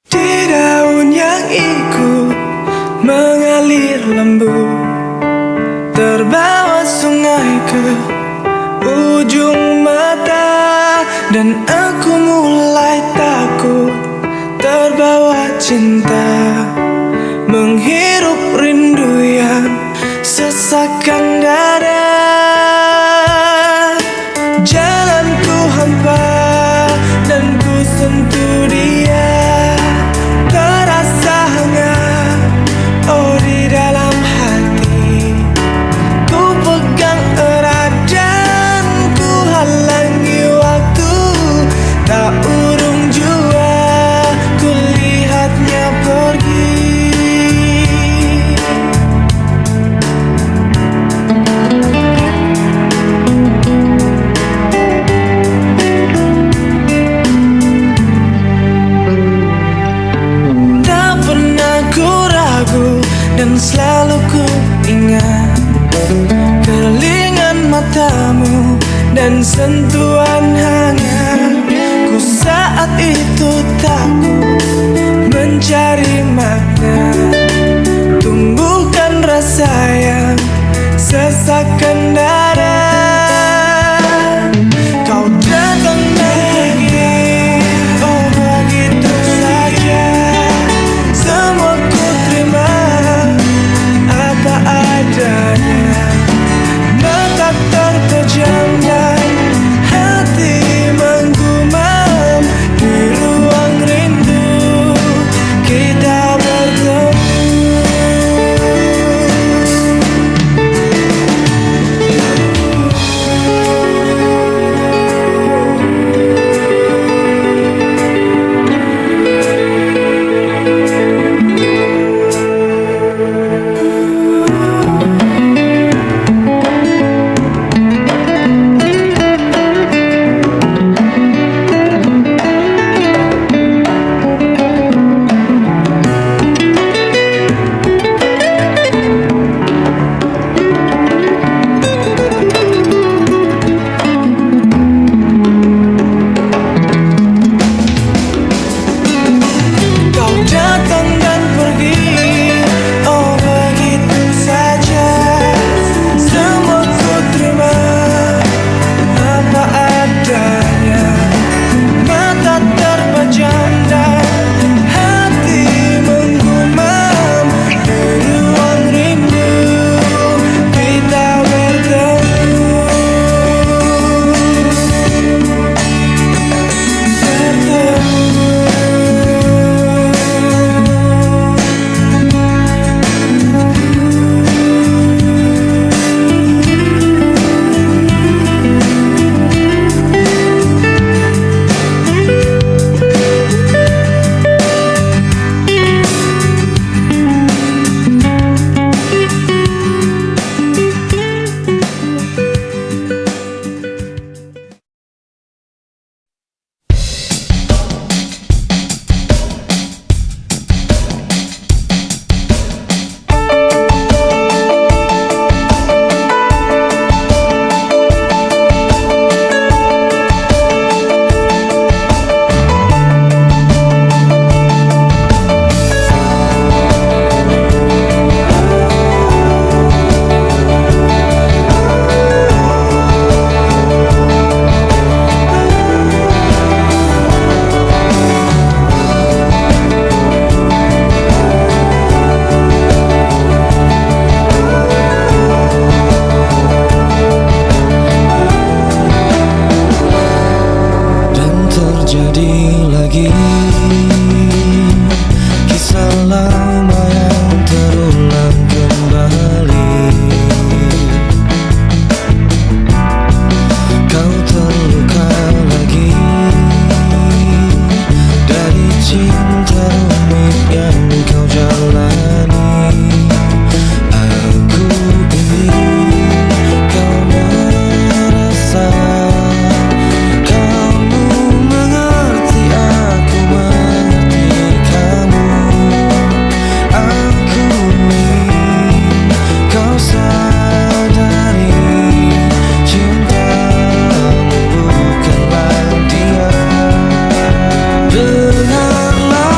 Di daun yang ikut mengalir lembut, terbawa sungai ke ujung mata, dan aku mulai takut terbawa cinta, menghirup rindu yang sesakkan dada. Jalanku hampa dan ku sentuh dia, terasa hangat, oh di dalam hati. Ku pegang erat dan ku halangi waktu, tak urung jua ku lihatnya pergi. Tak pernah ku ragu dan selalu ku ingat kelingan matamu dan sentuhan hangat. Ku saat itu takut mencari makna, tumbuhkan rasa yang sesakkan dada. Kau datang lagi, oh begitu saja. Semua ku terima apa adanya. Mata terpejam dan hati menggumam, di ruang rindu kita bertemu. Kau datang dan pergi, oh begitu saja. Semua ku terima apa adanya. Mata terpejam dan hati menggumam, di ruang rindu kita bertemu. Dan terjadi lagi kisah lama yang terulang kembali. Kau terluka lagi dari cinta rumit yang kau jalani. Aku ingin kau merasa, kamu mengerti, aku mengerti kamu. Aku ingin kau sadari, cintamu bukanlah dia. Dengarlah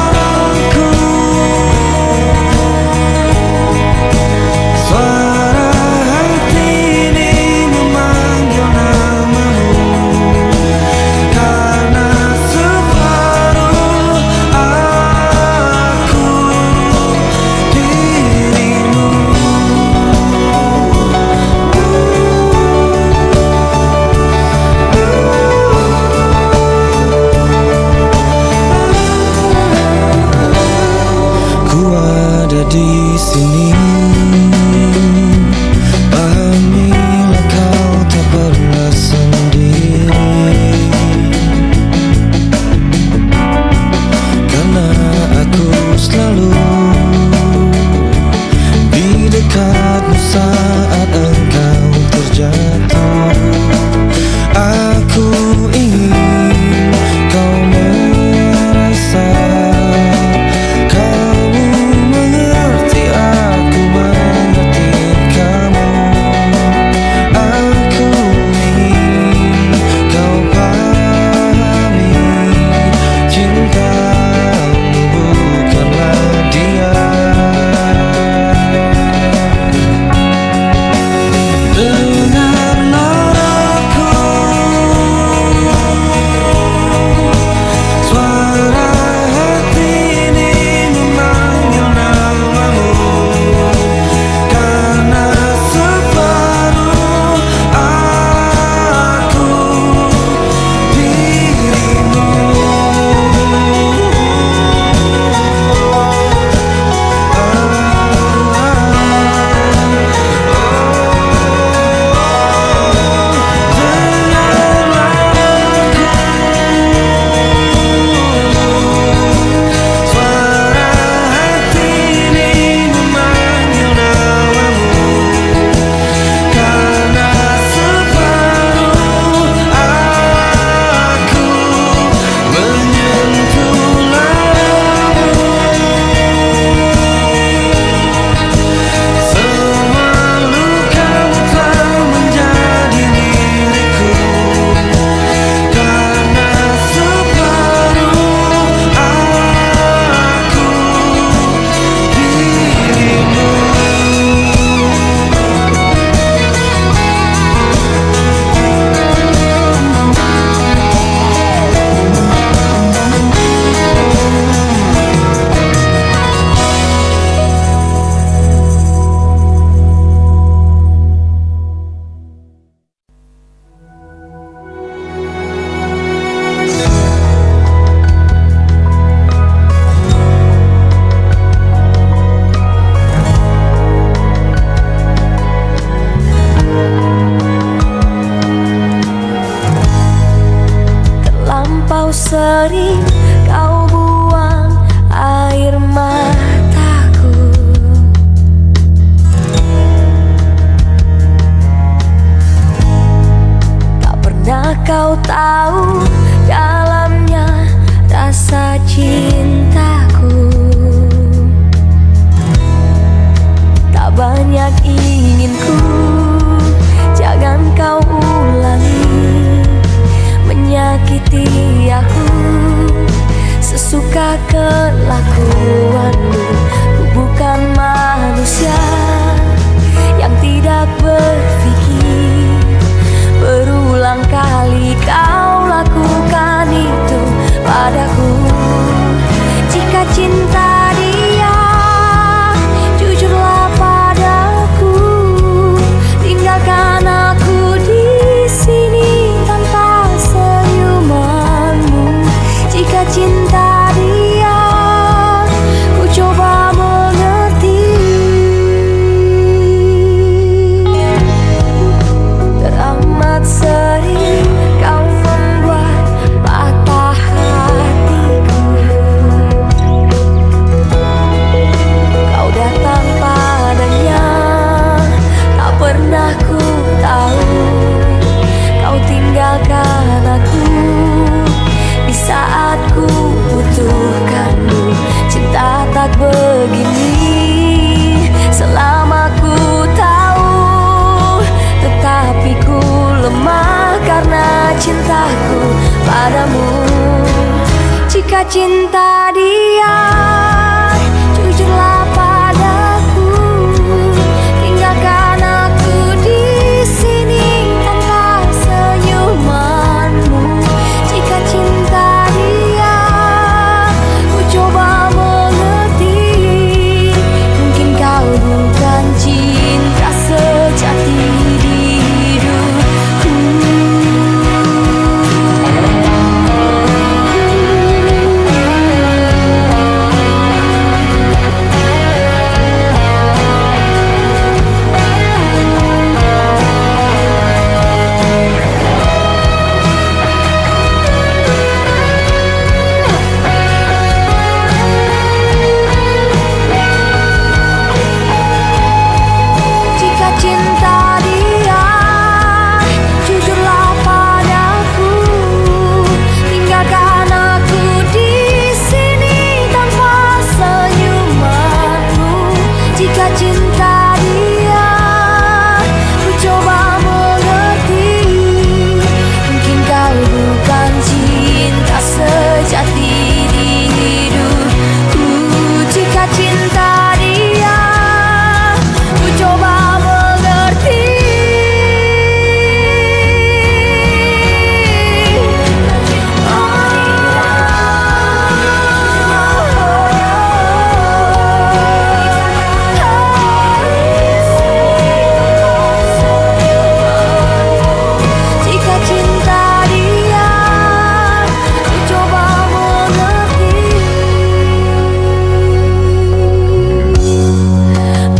kau buang air mataku. Tak pernah kau tahu dalamnya rasa cintaku. Tak banyak inginku, jangan kau ulangi menyakiti aku. Sesuka kelakuanmu, ku bukan manusia yang tidak berpikir. Berulang kali kau lakukan itu padaku. Jika cinta dia, jujurlah padaku. Tinggalkan aku di sini tanpa senyumanmu. Jika cinta dia, ku coba mengerti. Teramat sering kau membuat patah hatiku. Kau datang padanya, tak pernah ku tahu. Kau tinggalkan aku di saat ku butuhkanmu. Cinta tak begini selama ku tahu, tetapi ku lemah karena cintaku padamu. Jika cinta dia, jujurlah padaku. Tinggalkan aku di sini tanpa senyumanmu. Jika cinta dia, ku coba mengerti. Mungkin kau bukan cinta sejati di hidupku. Jika cinta dia, jujurlah padaku. Tinggalkan aku di sini tanpa senyumanmu. Jika cinta dia, ku coba mengerti. Mungkin kau bukan cinta sejati di hidupku. Jika cinta dia, ku coba mengerti. Jika cinta dia, ku coba mengerti.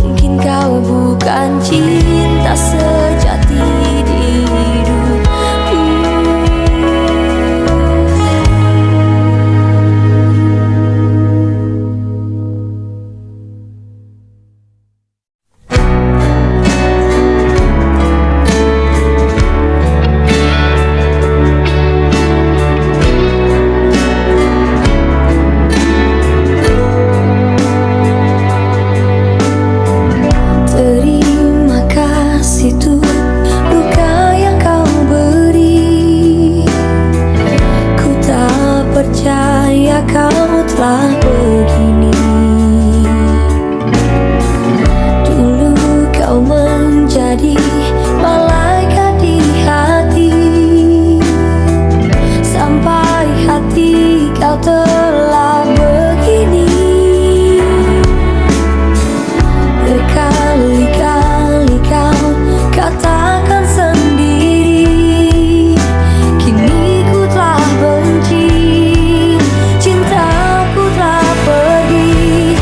Mungkin kau bukan cinta sejati di hidupku. Terima kasih tuh luka yang kau beri. Ku tak percaya kau telah begini. Dulu kau menjadi malaikat di hati, sampai hati kau telah begini. Berkali-kali kau katakan sendiri, kini ku telah benci. Cintaku telah pergi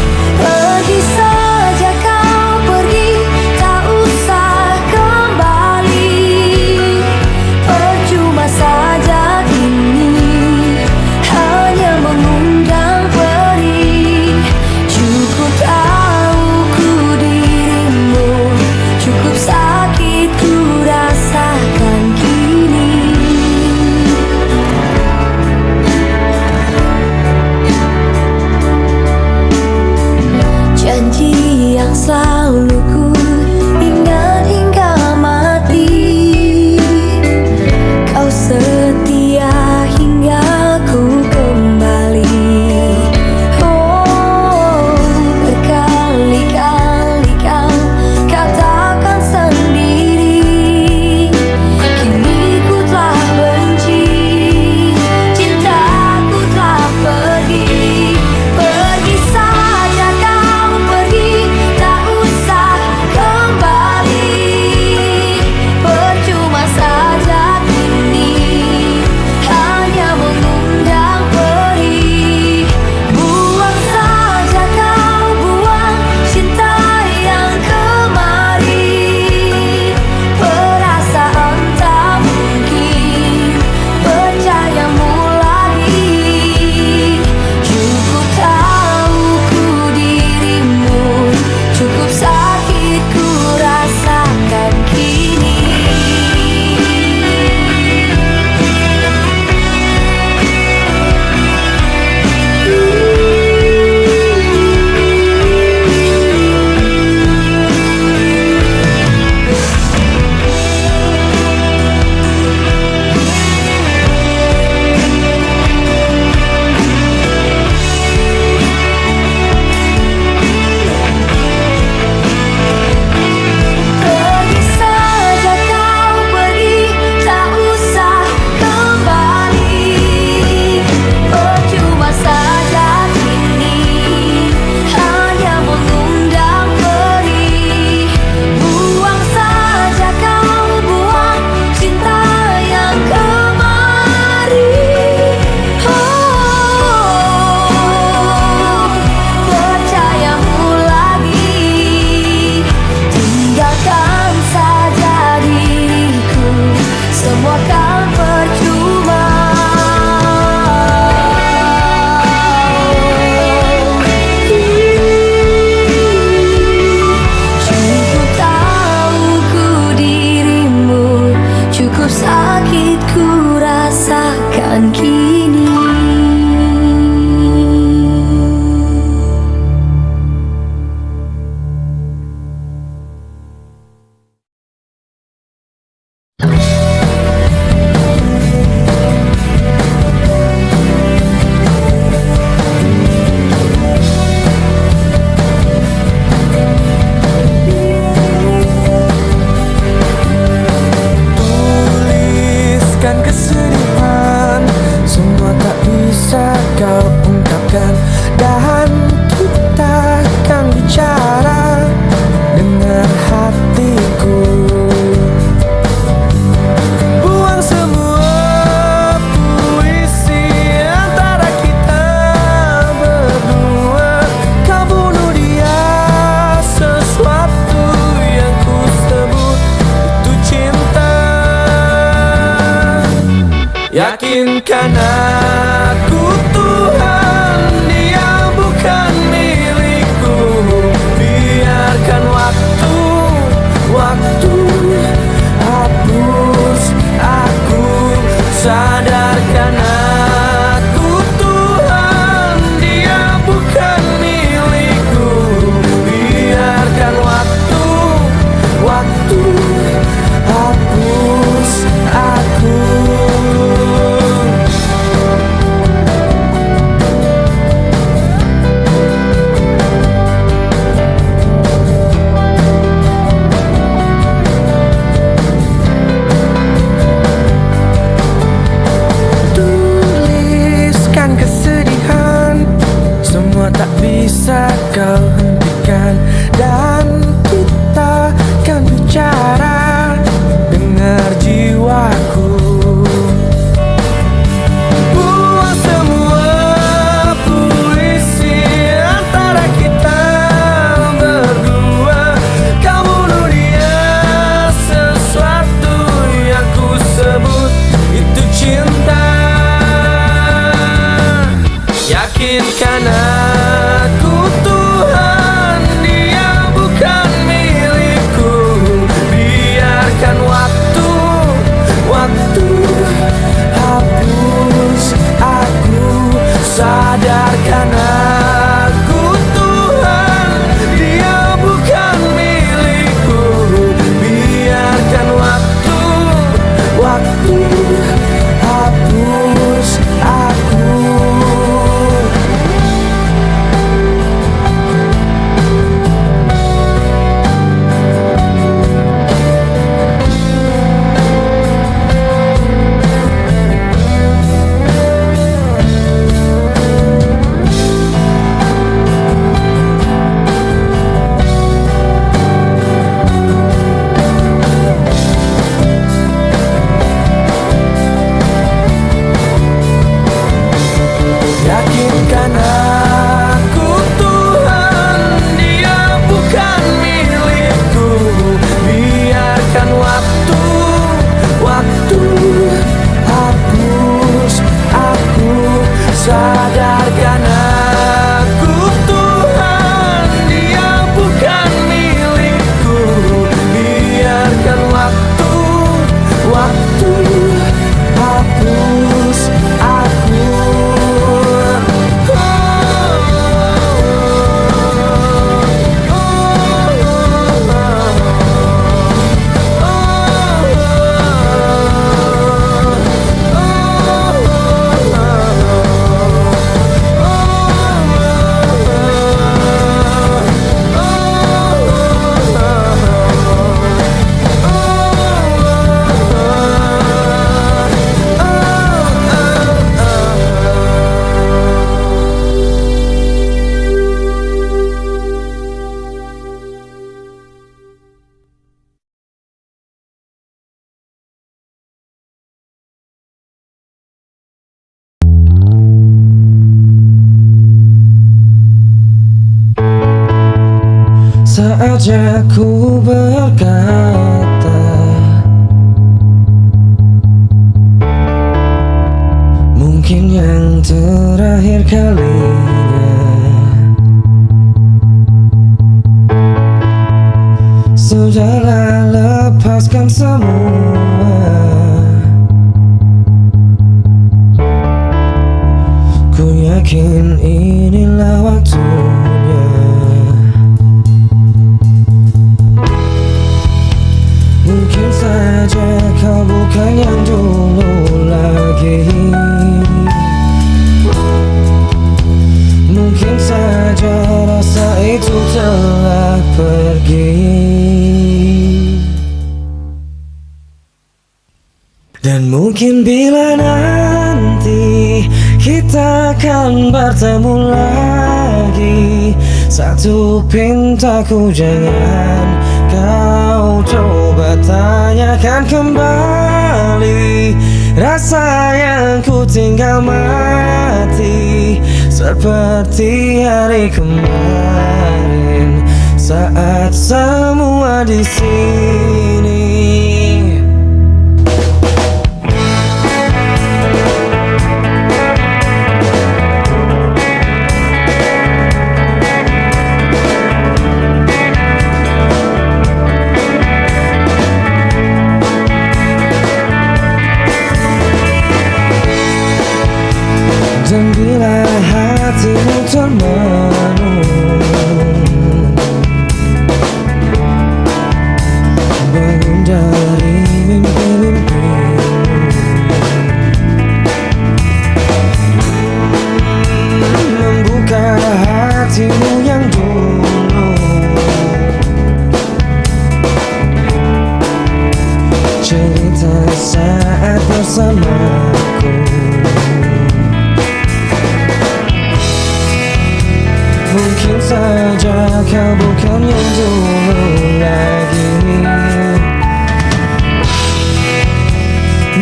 saja kau pergi. Tak usah kau sadarkan dan kita akan bicara. Dengar hatiku, buang semua puisi antara kita berdua. Kau bunuh dia, sesuatu yang ku sebut itu cinta. Yakinkan aku Tuhan, dia bukan milikku. Biarkan waktu hapus aku. Sadarkan aku Tuhan, dia bukan milikku. Biarkan waktu hapus aku. Tuliskan kesedihan, semua tak bisa kau hentikan. Dan kita kan bicara, dengar jiwaku. Buang semua puisi antara kita berdua. Kau bunuh dia, sesuatu yang ku sebut itu cinta. Yakinkan aku Tuhan, dia bukan milikku. Biarkan waktu hapus aku. Sadarkan aku Tuhan, dia bukan milikku. Biarkan waktu hapus aku. Yakinkan aku Tuhan, dia bukan milikku. Biarkan waktu hapus aku. Sadarkan aku Tuhan, dia bukan milikku. Biarkan waktu hapus aku. Saatnya ku berkata, mungkin yang terakhir kalinya. Sudahlah, lepaskan semua. Ku yakin inilah waktunya. Mungkin saja kau bukan yang dulu lagi. Mungkin saja rasa itu telah pergi. Dan mungkin bila nanti kita akan bertemu lagi. Satu pintaku jangan kau coba tanyakan kembali. Rasa yang ku tinggal mati seperti hari kemarin saat semua di sini. Dan bila hatimu termenung, bangun dari mimpi-mimpi, membuka hatimu yang dulu, cerita saat bersamaku. Mungkin saja kau bukan yang dulu lagi.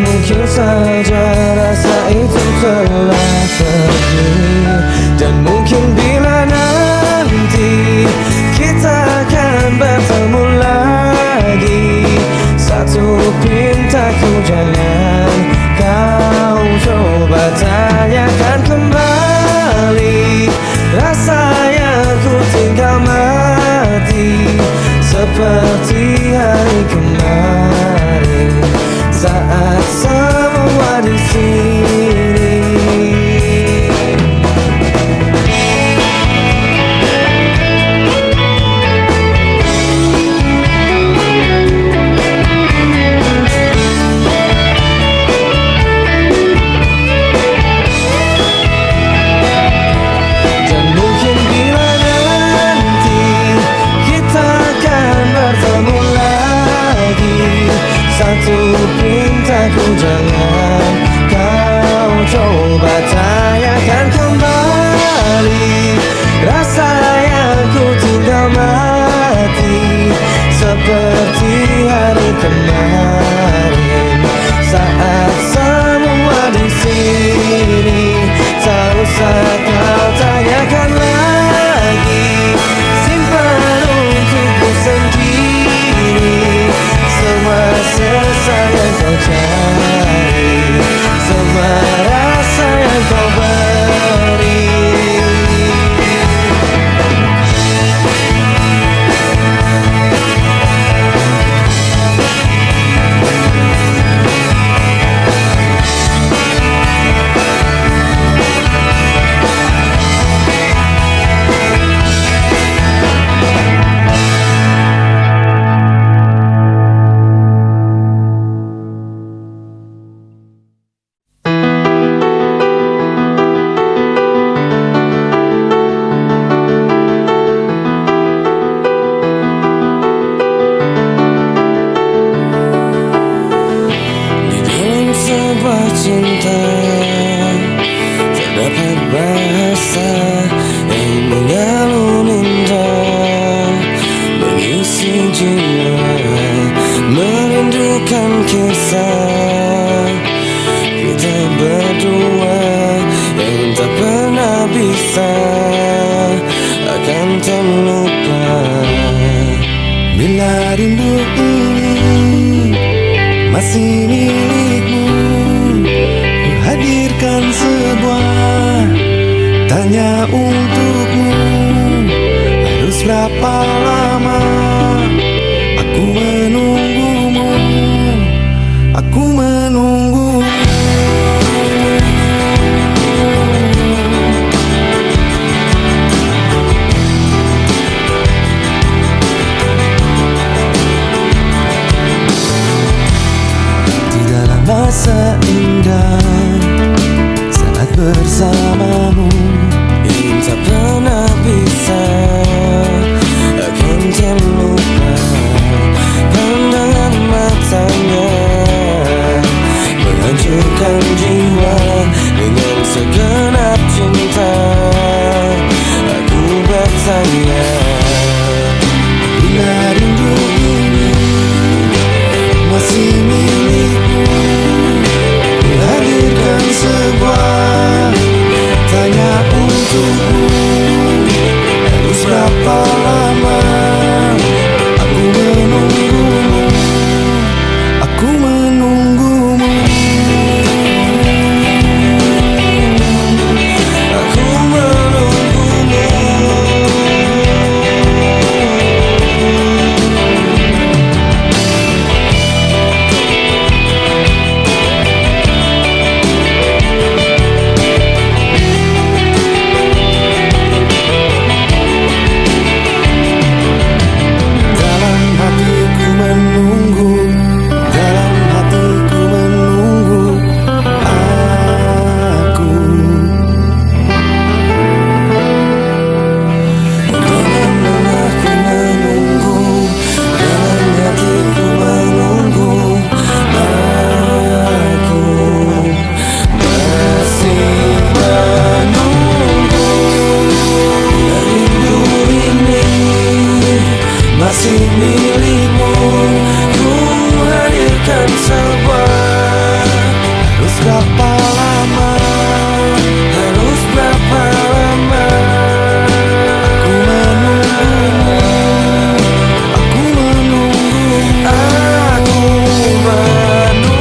Mungkin saja rasa itu telah pergi. Dan mungkin bila nanti kita akan bertemu lagi, satu pintaku jangan kau coba tanyakan kembali. Rasa yang ku tinggal mati seperti hari kemarin saat semua di sini. Satu pintaku jangan kau coba tanyakan kembali. Rasa yang ku tinggal mati seperti hari kemarin saat semua di sini. Tak usah kau tanyakan lagi, simpan untukku sendiri. Semua sesal yang kau cari, semua rasa yang kau beri. Cinta terdapat bahasa yang mengalun indah, mengisi jiwa, merindukan kisah kita berdua yang tak pernah bisa akan terlupa. Bila rindu ini masih milikmu, hadirkan sebuah tanya untukmu. Harus berapa lama aku menunggumu, aku menunggumu. Tidaklah masa indah saat bersamamu yang tak tanya, bila rindu ini masih milikmu, ku hadirkan sebuah tanya untukmu. Harus berapa lama aku menunggumu, aku menunggumu, aku menunggumu. Dalam hatiku menunggu, dalam hatiku menunggu aku. Dalam aku menunggu, dalam hatiku menunggu aku. Masih menunggu, rindu ini masih milikmu, ku hadirkan sebuah. Harus berapa lama, harus berapa lama aku menunggumu, aku menunggu, aku menunggu, aku menunggu.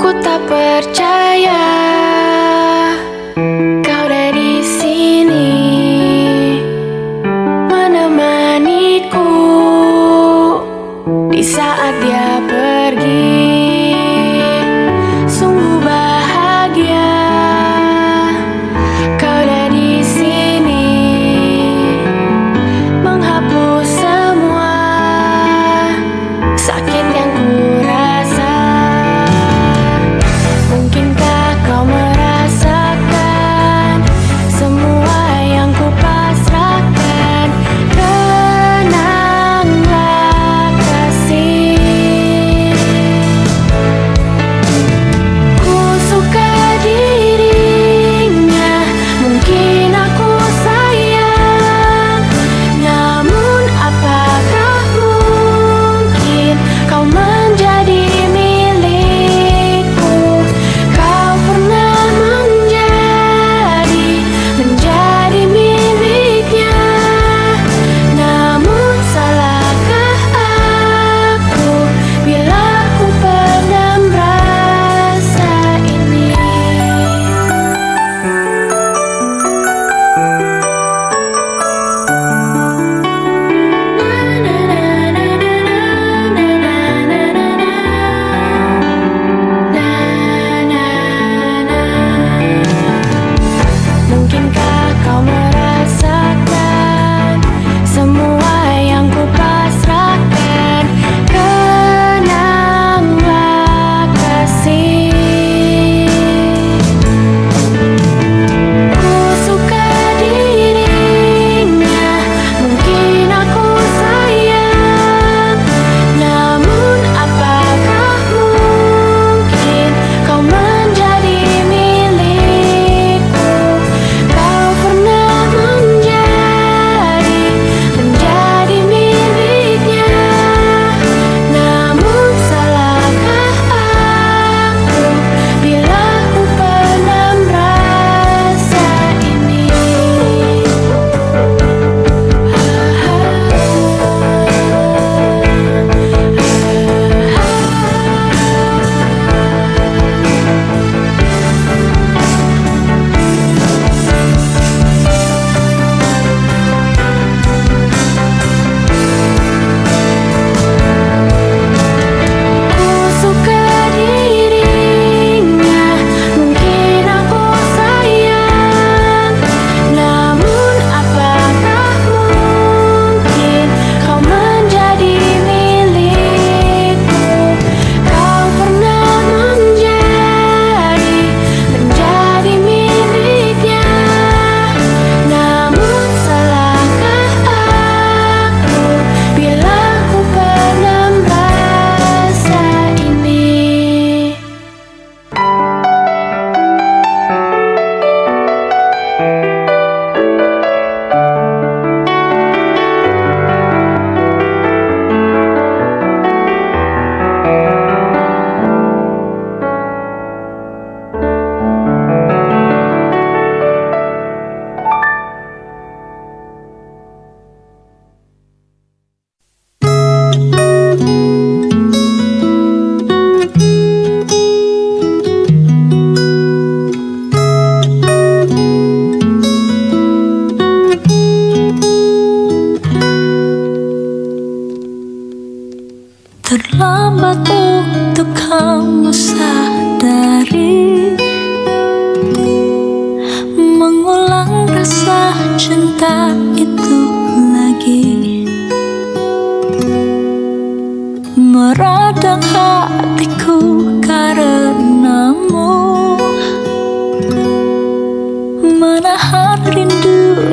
Ku tak percaya kau dari sini menemaniku di saat dia pergi. Sungguh bahagia kau dari sini menghapus semua sakit yang ku rasa. Mungkinkah kau merasa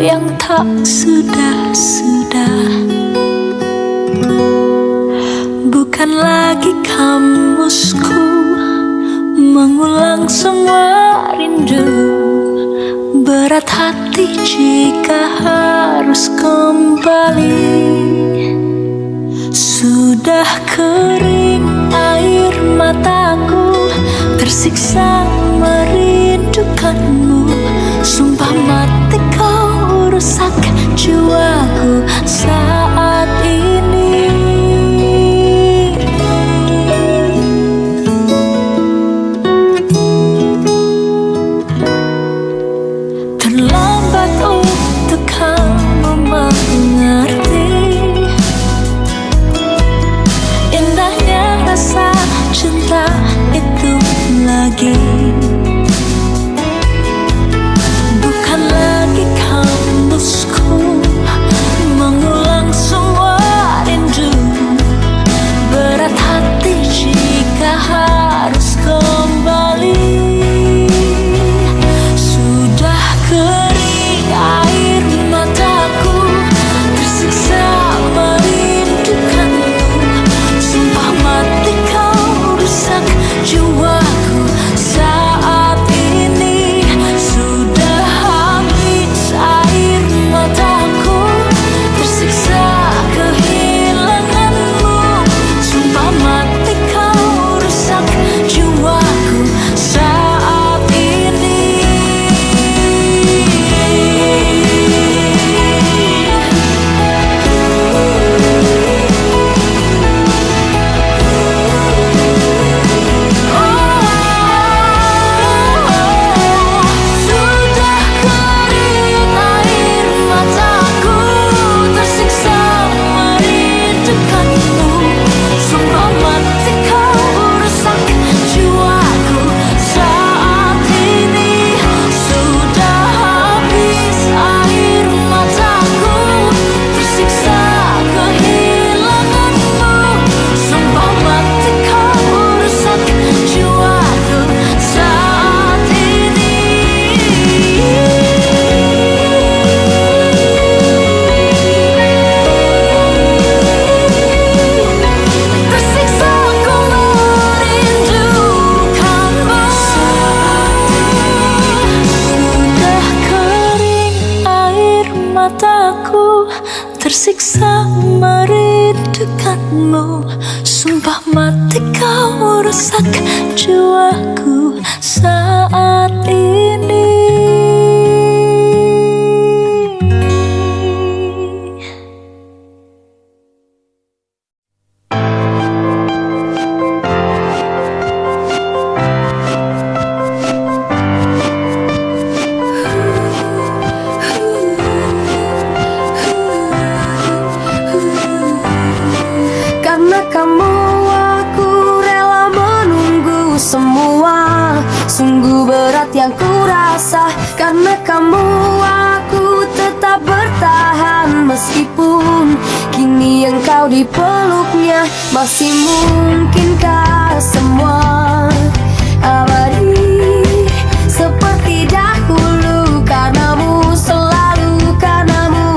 yang tak sudah-sudah. Bukan lagi kamusku mengulang semua rindu. Berat hati jika harus kembali. Sudah kering air mataku, tersiksa merindukanmu. Sumpah mati kau rusak jiwaku saat ini. Terlambat untuk kamu mengerti indahnya rasa cinta itu lagi. Bukan lagi kamusku mengulang semua rindu. Berat hati jika harus kembali. Sudah kering air mataku, tersiksa merindukanmu. Sumpah mati kau rusak jiwaku saat ini. Sudah habis air mataku, tersiksa kehilanganmu. Sumpah mati kau rusak jiwaku saat ini. Sudah kering air mataku, tersiksa merindukanmu. Sumpah mati kau rusak jiwaku saat ini. Sudah habis air mataku, tersiksa kehilanganmu. Sumpah mati kau rusak jiwaku saat ini. Tersiksa ku merindukanmu. Sudah kering air mataku, tersiksa merindukanmu. Sumpah mati kau rusak jiwaku saat ini. Karena kamu aku rela menunggu semua. Sungguh berat yang ku rasa. Karena kamu aku tetap bertahan. Meskipun kini engkau di peluknya, masih mungkinkah semua abadi seperti dahulu? Karenamu, selalu karenamu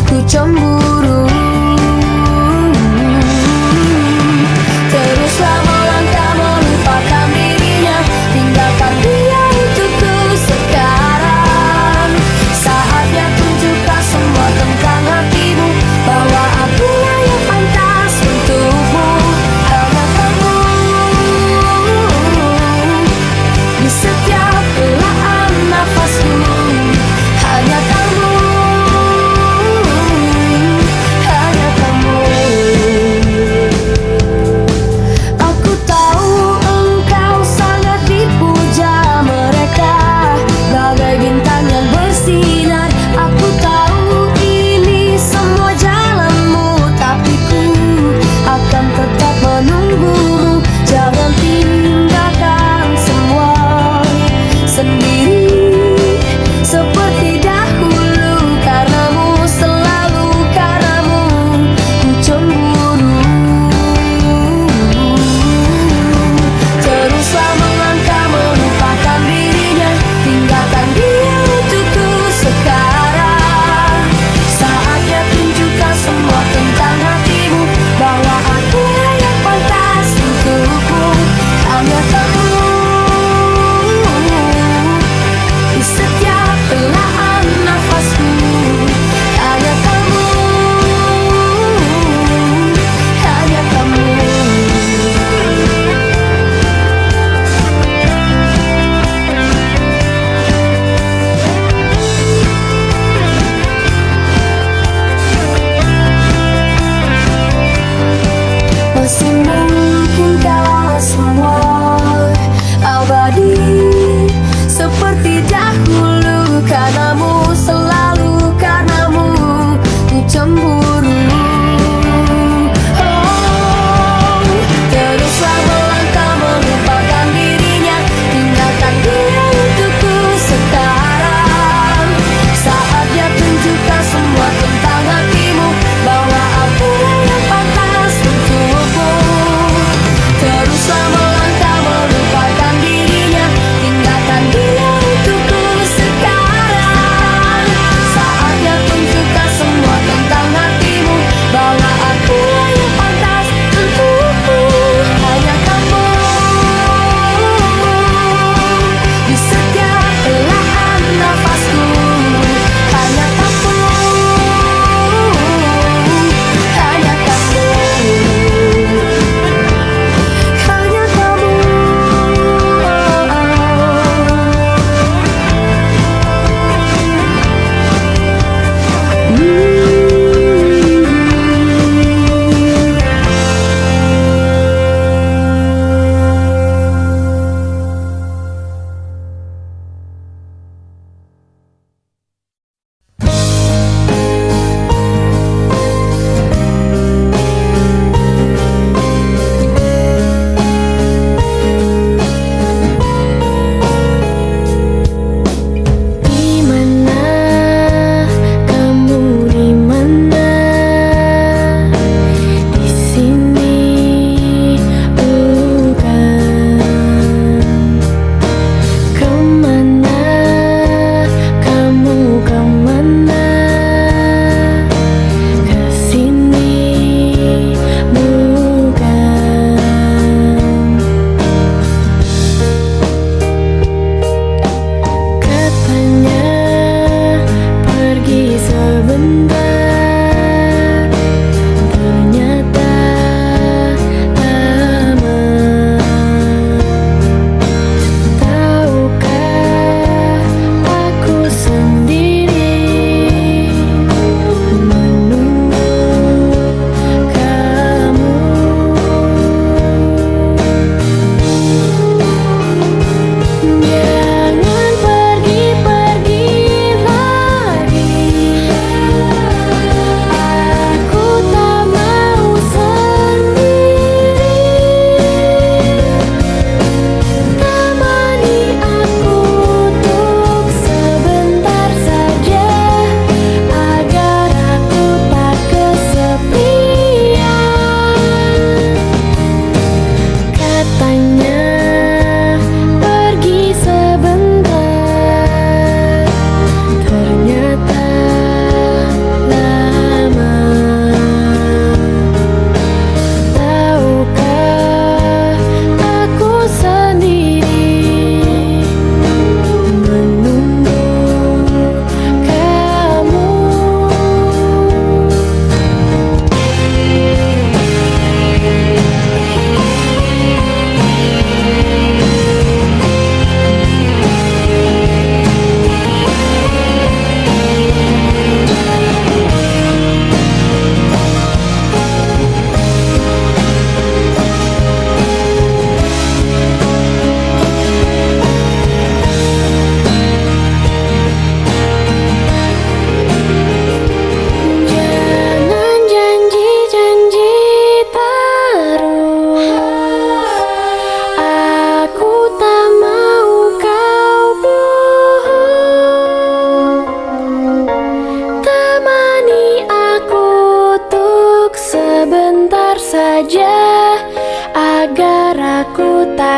ku cemburu. Teruslah melangkah melupakan dirinya, tinggalkan dia untukku sekarang. Saatnya tunjukkan semua tentang hatimu, bahwa akulah yang pantas untukmu. Karena kamu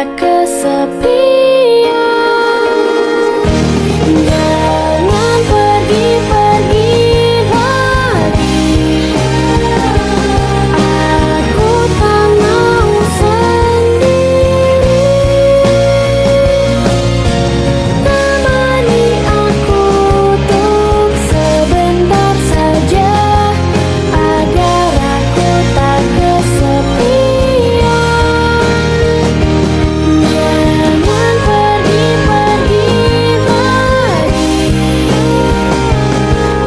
tak kesepian. Jangan pergi-pergi lagi, aku tak mau sendiri. Temani aku untuk sebentar saja, agar aku tak kesepian. Jangan pergi-pergi lagi,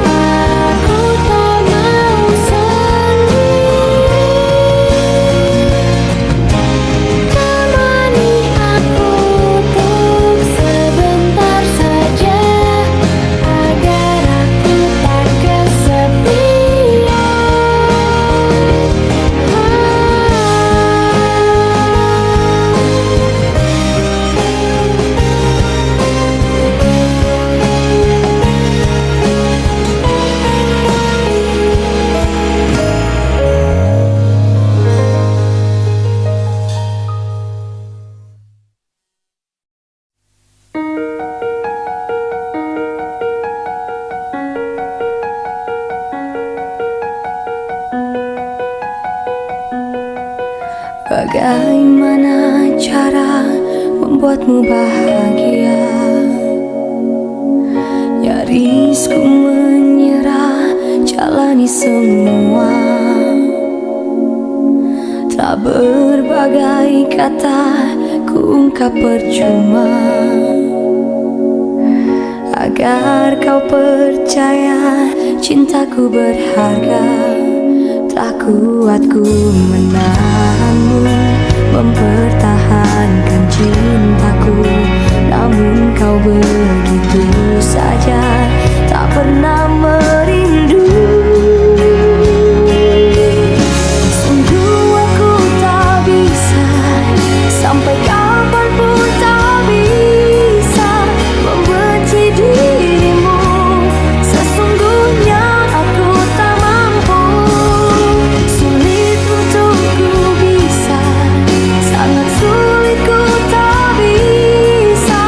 aku tak mau sendiri. Temani aku untuk sebentar saja, agar aku tak kesepian. Bagaimana cara membuatmu bahagia? Nyaris ku menyerah, jalani semua. Tak berbagai kata ku ungkap percuma, agar kau percaya cintaku berharga. Tak kuat ku menahanmu, mempertahankan cintaku. Namun kau begitu saja, tak pernah merindu. Sungguh aku tak bisa, sampai kapanpun tak bisa membenci dirimu. Sesungguhnya aku tak mampu, sulit untuk ku bisa, sangat sulit ku tak bisa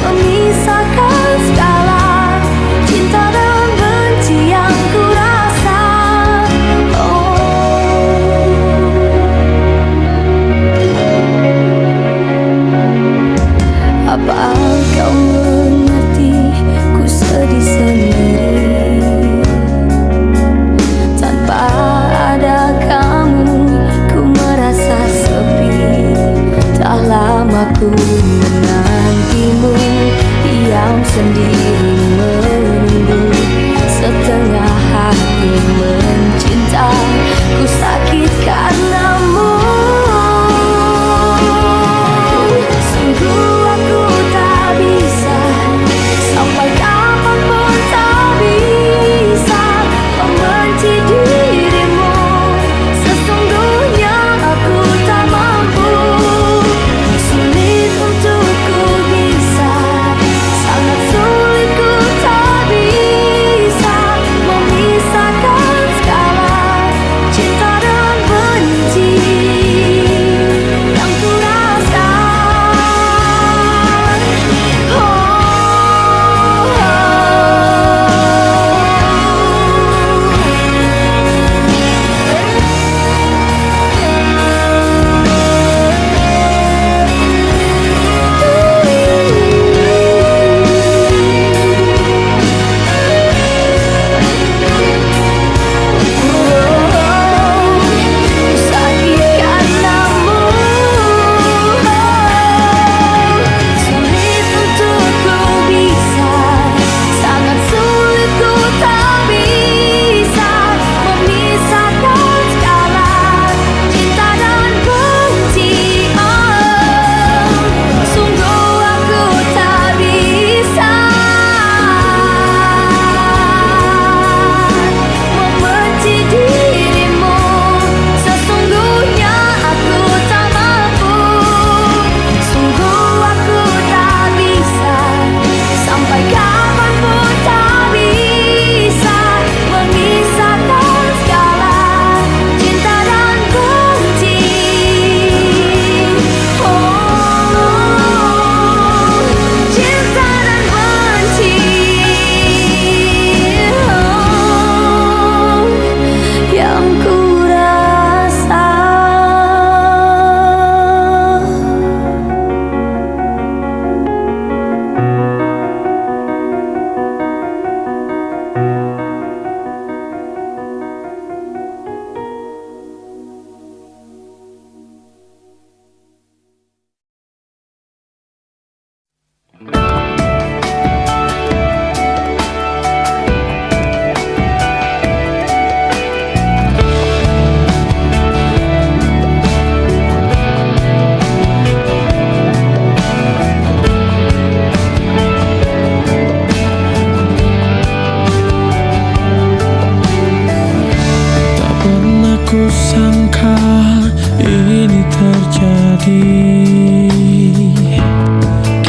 memisahkan segala cinta dan benci yang ku rasa. Apa kau mengerti, ku sedih sendiri. Tanpa ada kamu, ku merasa sepi. Tak lama ku menantimu, diam sendiri menunggu. Setengah hati mencinta, ku sakit karenamu. Sungguh aku tak bisa, sampai kapanpun tak bisa membenci dirimu. Sesungguhnya aku tak mampu, sulit untuk ku bisa, sangat sulit ku tak bisa memisahkan segala cinta dan benci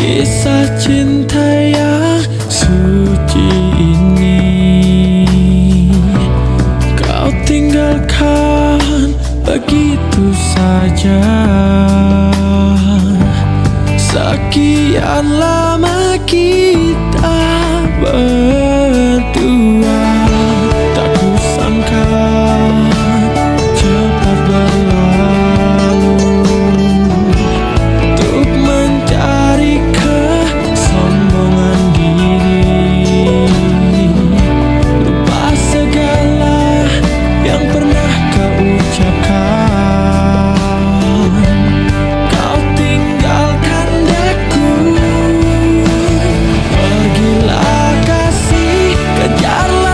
kisah cinta yang suci ini kau tinggalkan begitu saja. Sekian lama kita berdua, tak kusangka cepat berlalu untuk mencari kesombongan diri, lupa segala yang pernah kau ucapkan. Kau tinggalkan daku, pergilah kasih, kejarlah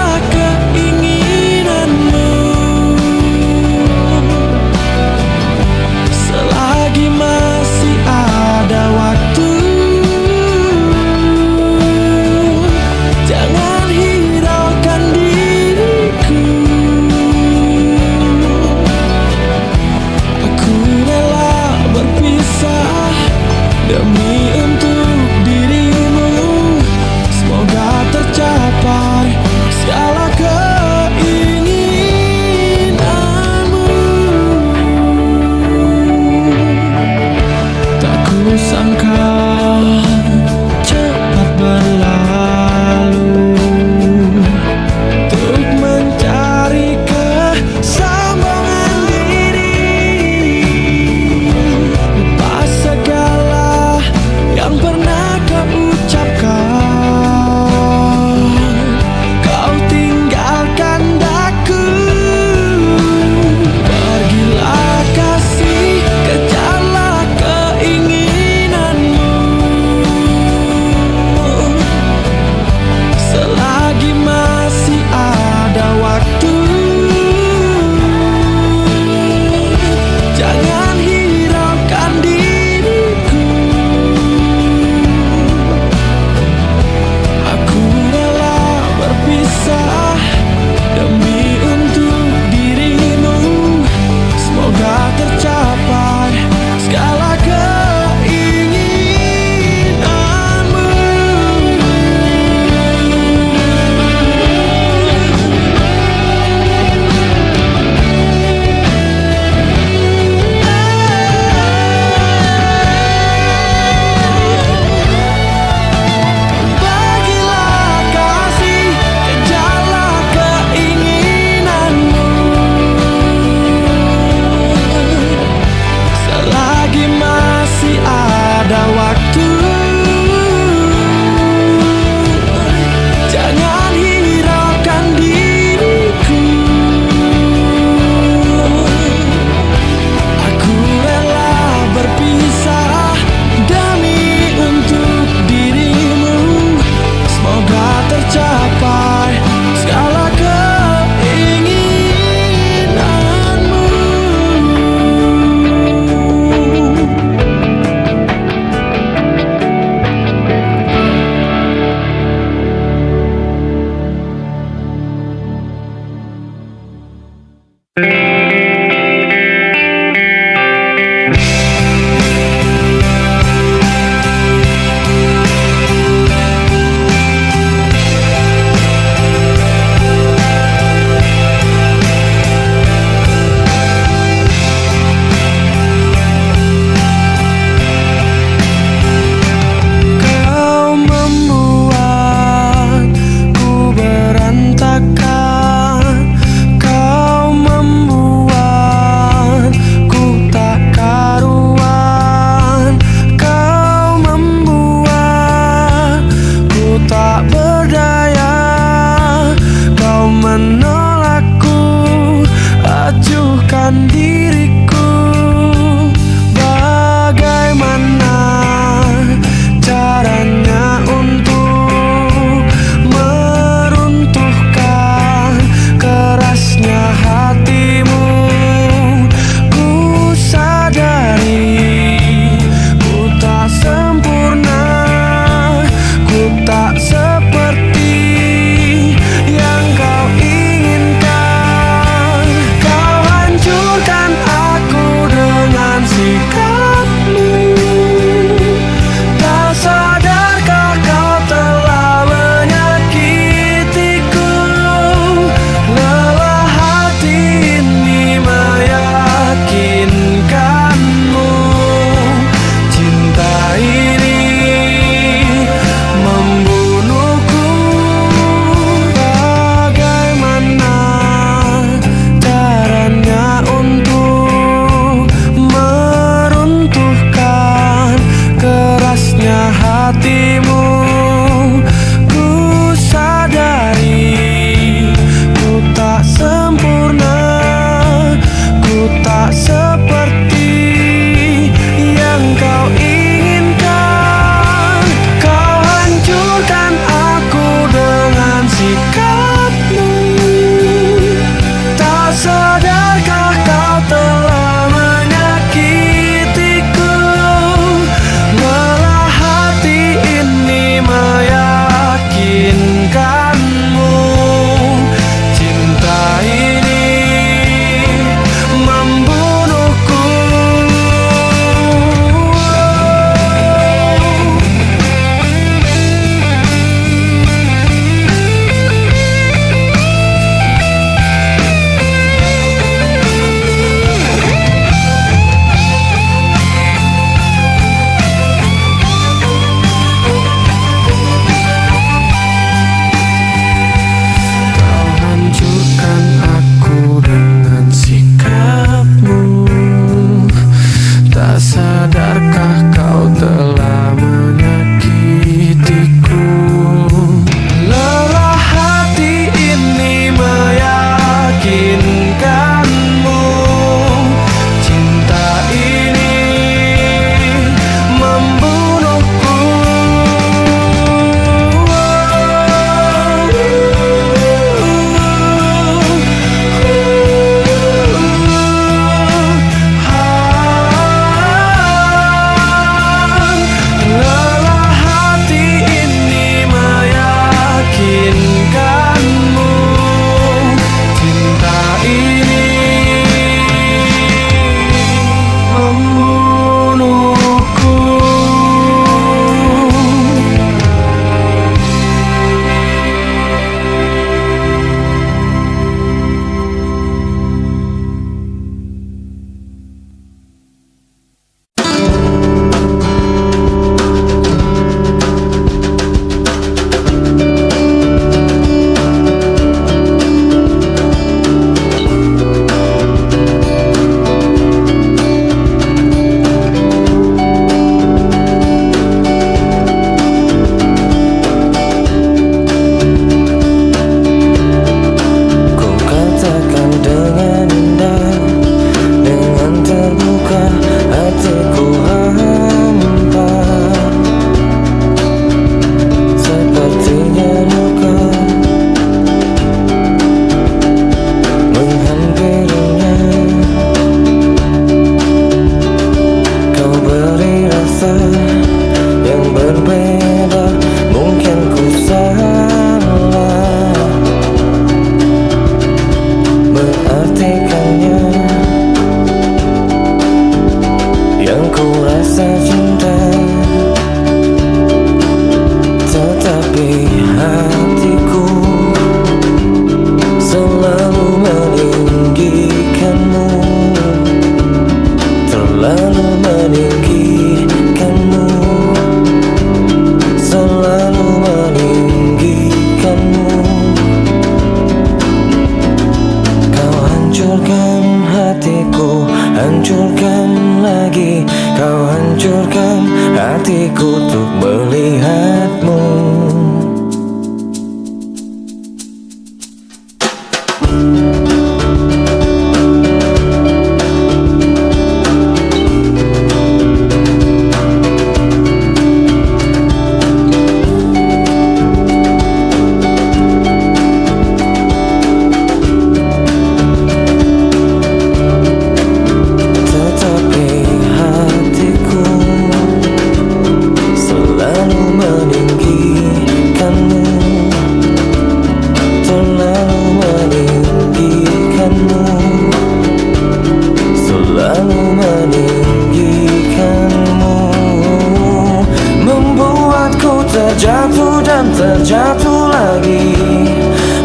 dan terjatuh lagi,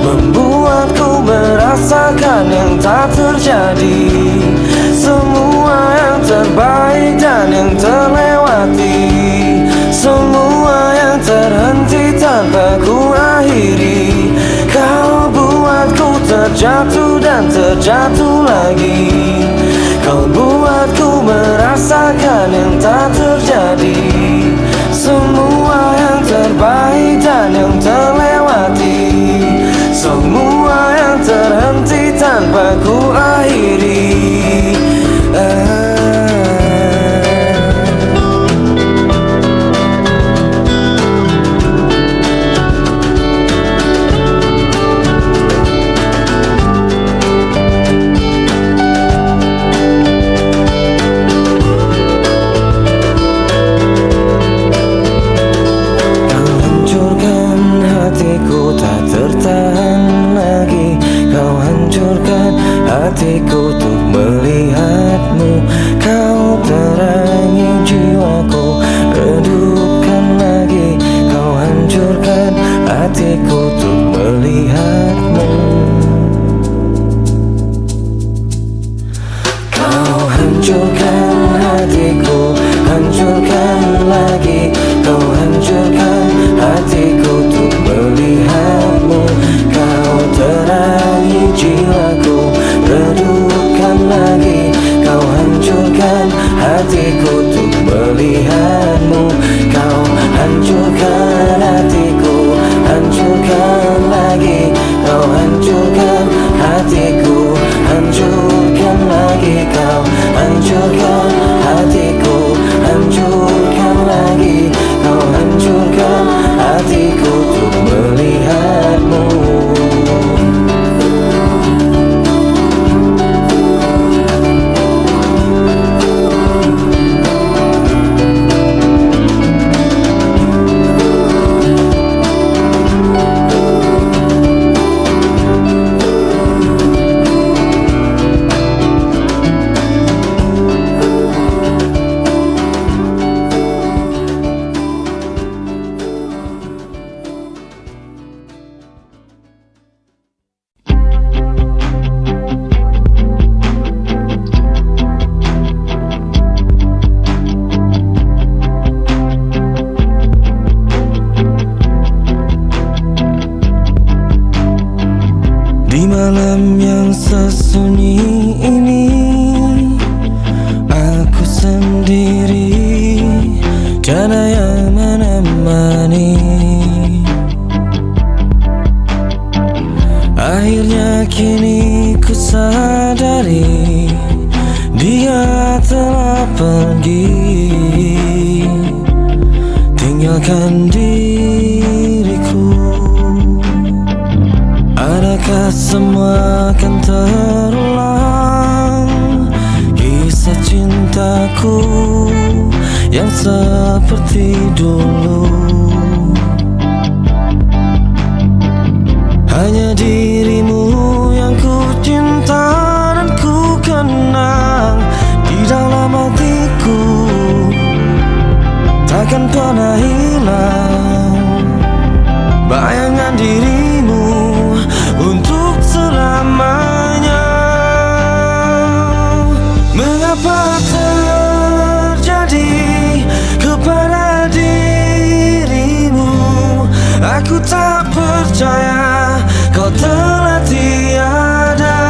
membuatku merasakan yang tak terjadi. Semua yang terbaik dan yang terlewati, semua yang terhenti tanpa ku akhiri. Kau buatku terjatuh dan terjatuh lagi, kau buatku merasakan yang tak terjadi. Semua yang terbaik dan yang terlewati, semua yang terhenti tanpa ku akhiri. Hatiku untuk melihatmu, kau terangi jiwaku, redupkan lagi. Kau hancurkan hatiku untuk melihatmu, kau hancurkan hatiku, hancurkan lagi. Kau hancurkan hatiku untuk melihatmu, kau terangi jiwaku, redupkan lagi. Kau hancurkan hatiku untuk melihatmu, kau hancurkan hatiku, hancurkan lagi. Kau hancurkan hatiku, hancurkan lagi. Kau hancurkan hatiku, hancurkan lagi. Kau hancurkan hatiku untuk melihatmu. Di malam yang sesunyi ini, aku sendiri, tiada yang menemani. Akhirnya kini ku sadari, dia telah pergi, tinggalkan diriku. Adakah semua akan terulang, kisah cintaku yang seperti dulu? Hanya dirimu yang ku cinta dan ku kenang di dalam hatiku, takkan pernah hilang bayangan dirimu untuk selamanya. Mengapa terjadi kepada dirimu? Aku tak percaya kau telah tiada.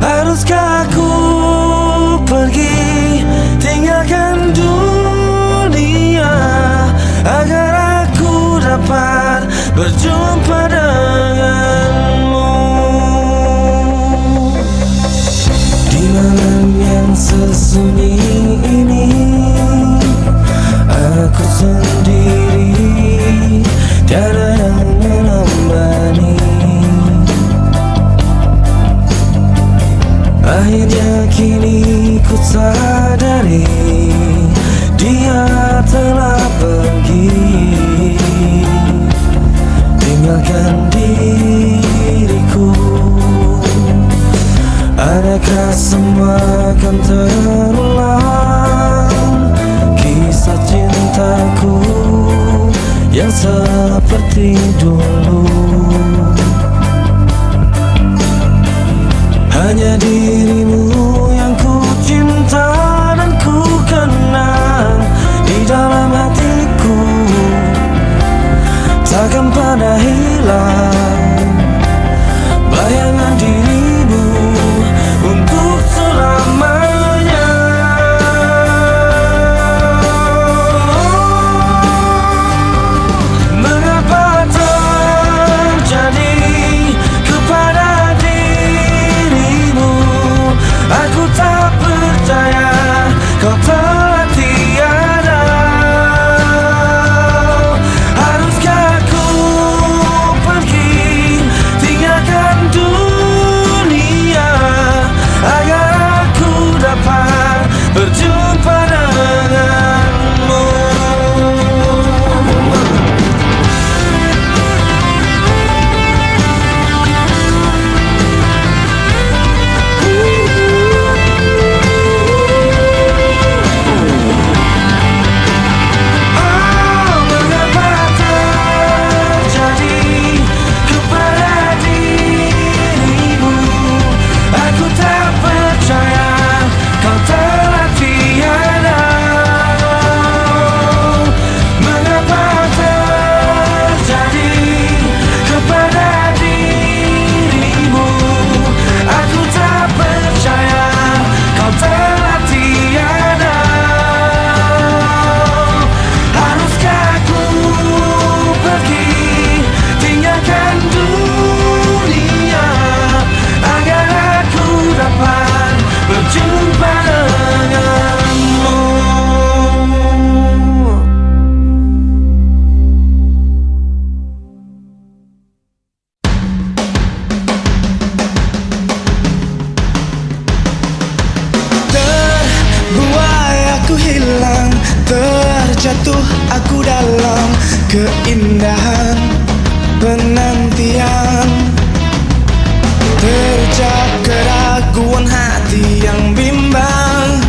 Haruskah aku pergi tinggalkan dunia agar aku dapat berjumpa denganmu? Di malam yang sesunyi ini, aku sendiri, tiada yang menemani. seperti dulu. Hanya dirimu yang ku cinta dan ku kenang di dalam hatiku, takkan pernah hilang bayangan dirimu untuk selamanya. Mengapa terjadi kepada dirimu? Aku tak percaya kau telah tiada. Haruskah aku pergi tinggalkan dunia agar aku dapat berjumpa denganmu? Oh, mengapa terjadi kepada dirimu? Aku tak percaya kau telah tiada. Mengapa terjadi kepada dirimu? Aku tak percaya kau telah tiada. Haruskah aku pergi tinggalkan dunia agar aku dapat berjumpa denganmu? Terbuai aku hilang, terjatuh aku dalam keindahan penantian. Terjak keraguan hati yang bimbang,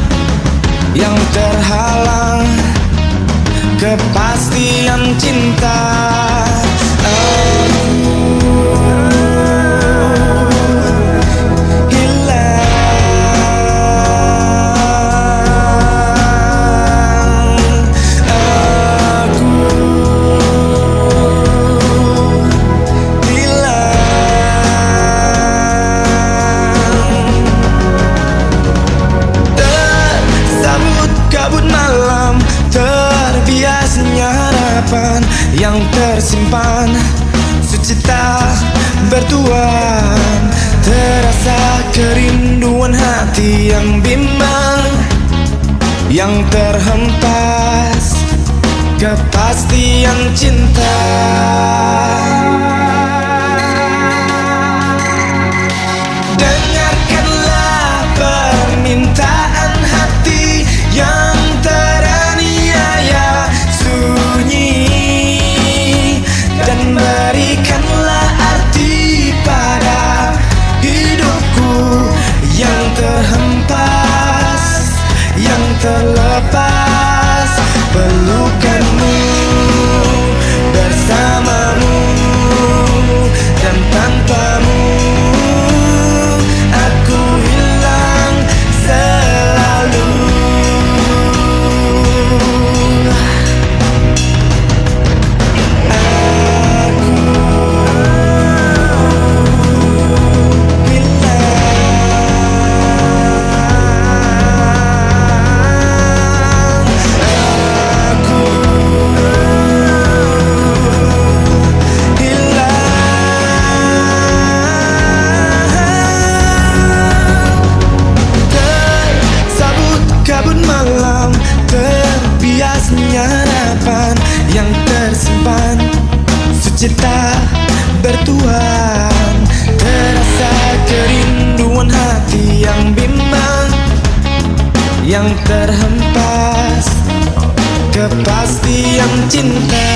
yang terhalang kepastian cinta. Tersabut kabut malam, terbiasnya harapan yang tersimpan, sucita bertuan. Terasa kerinduan hati yang bimbang, yang terhempas kepastian cinta. Dengarkanlah permintaan hati yang teraniaya sunyi, dan berikanlah arti pada hidupku yang terhempas, yang terlepas. Pelukanmu bersamamu dan tanpamu aku hilang selalu. Kabut malam, terbiasnya harapan yang tersimpan, sucita bertuan. Terasa kerinduan hati yang bimbang, yang terhempas kepastian cinta.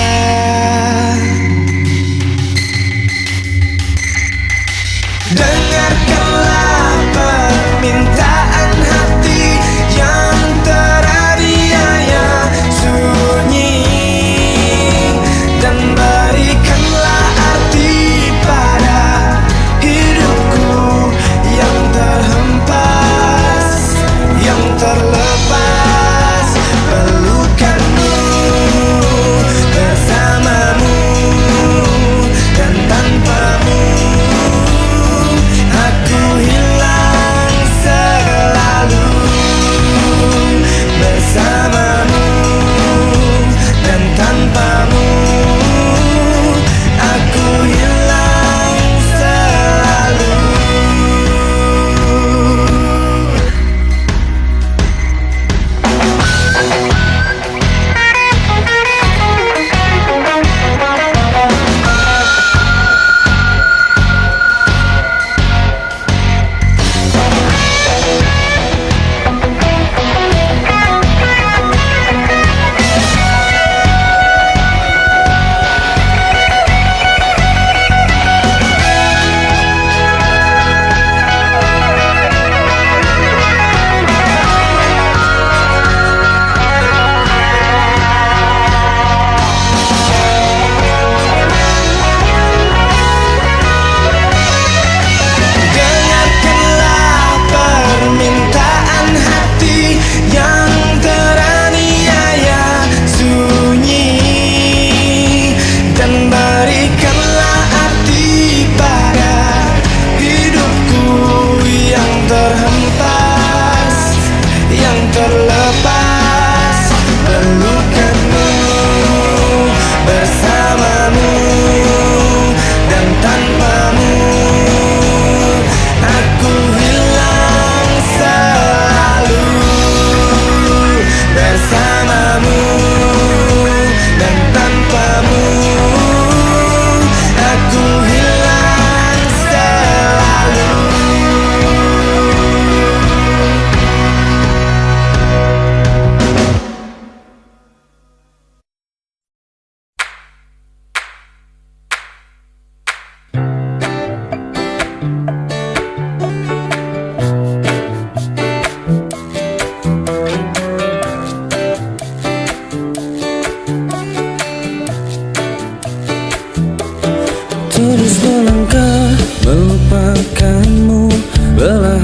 Dengarkanlah permintaan hati yang teraniaya sunyi, dan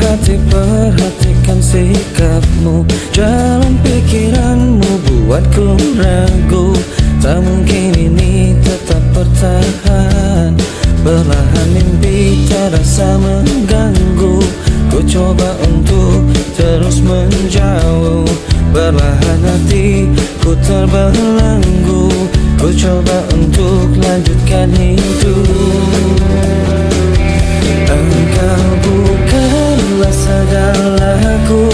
hati perhatikan sikapmu, jalan pikiranmu buatku ragu. Tak mungkin ini tetap bertahan, perlahan mimpi terasa mengganggu. Ku coba untuk terus menjauh, perlahan hatiku terbelenggu. Ku coba untuk lanjutkan hidup. Engkau bukanlah segalaku,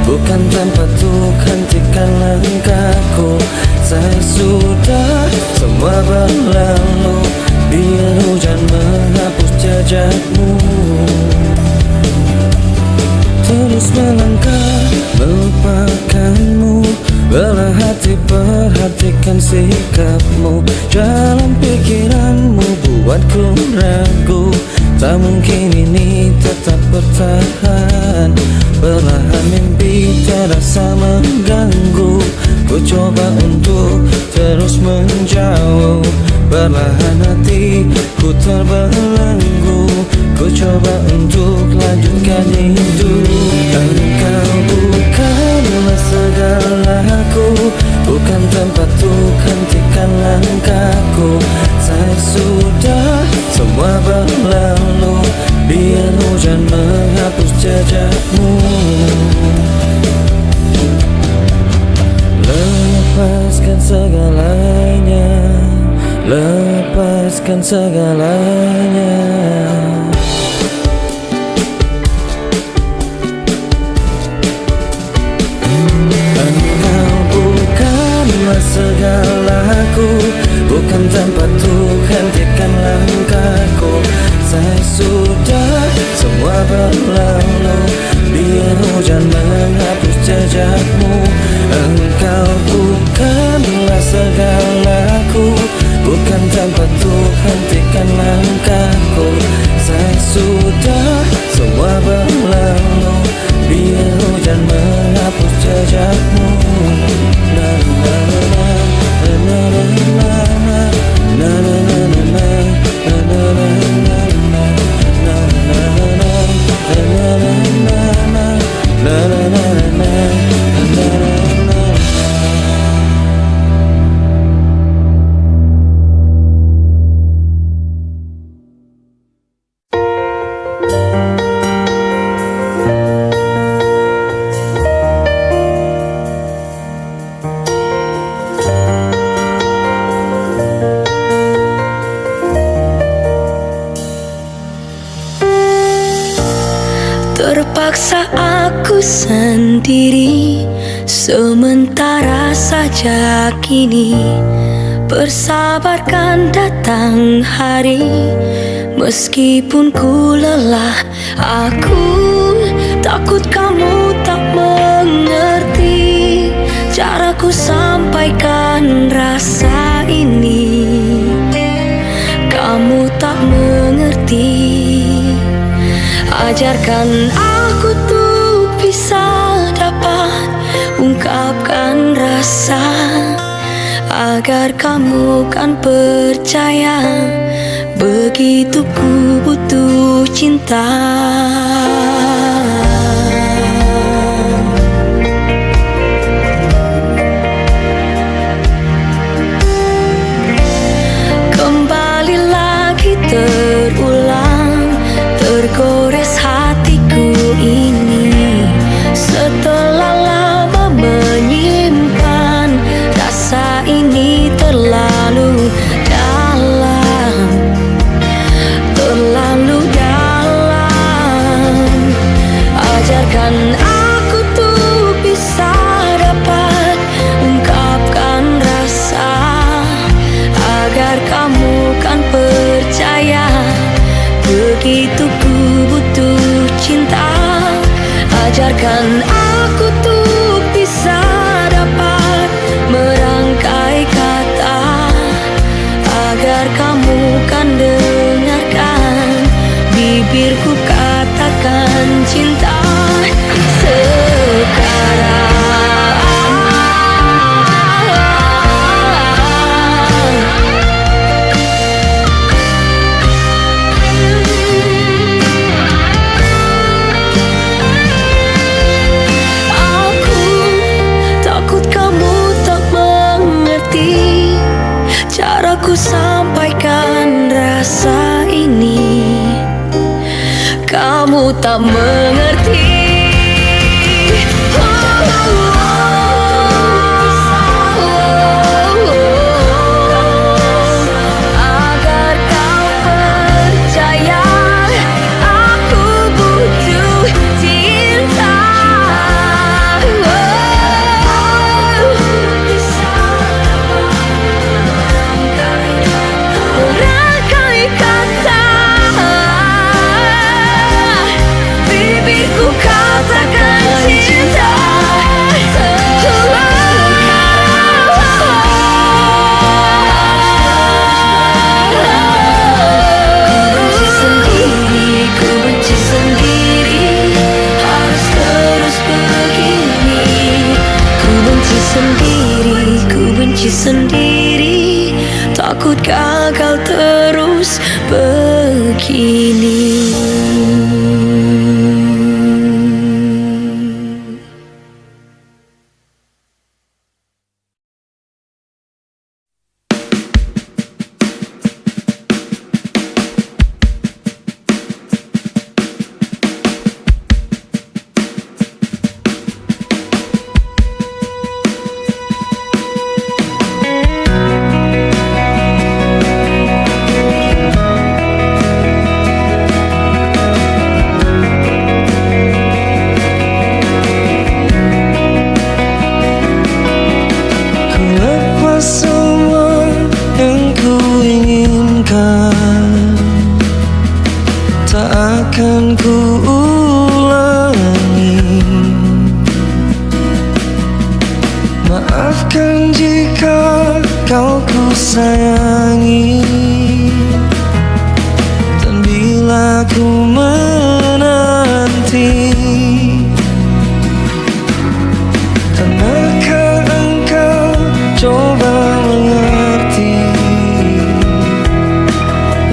bukan tempat untuk hentikan langkahku. Saya sudah semua berlalu, biar hujan menghapus jejakmu. Terus melangkah melupakanmu, belah hati perhatikan sikapmu, jalan pikiranmu buatku ragu. Tak mungkin ini tetap bertahan, perlahan mimpi terasa mengganggu. Ku coba untuk terus menjauh, perlahan hatiku terbelenggu. Ku coba untuk lanjutkan hidup. Engkau bukanlah segalaku, bukan tempat untuk hentikan langkahku. Saya sudah semua berlalu, biar hujan menghapus jejakmu. Lepaskan segalanya, lepaskan segalanya. Engkau bukanlah segalaku, bukan tempat untuk hentikan langkahku. Saya sudah semua berlalu, biar hujan menghapus jejakmu. Engkau bukanlah segalaku, bukan tempat untuk hentikan langkahku. Saya sudah semua berlalu, biar hujan menghapus jejakmu. Na na na na na na na na na na na na na Terpaksa aku sendiri, sementara saja kini bersabarkan datang hari. Meskipun ku lelah, aku takut kamu tak mengerti caraku sampaikan rasa ini. Kamu tak mengerti. Ajarkan aku tuh bisa dapat ungkapkan rasa, agar kamu kan percaya begitu ku butuh cinta. Kembali lagi terulang, tergores hatiku ini. Setelah lama menyimpan rasa ini terlalu dalam, terlalu dalam. aku sampaikan rasa ini, kamu tak mengerti. Agar kau percaya, aku butuh cinta. Merangkai kata, bibirku katakan cinta. Ku benci sendiri, harus terus begini. Ku benci sendiri, ku benci sendiri, takut gagal terus begini. Akan ku ulangi. Maafkan jika kau ku sayangi, dan bila ku menanti, tanahkah engkau coba mengerti.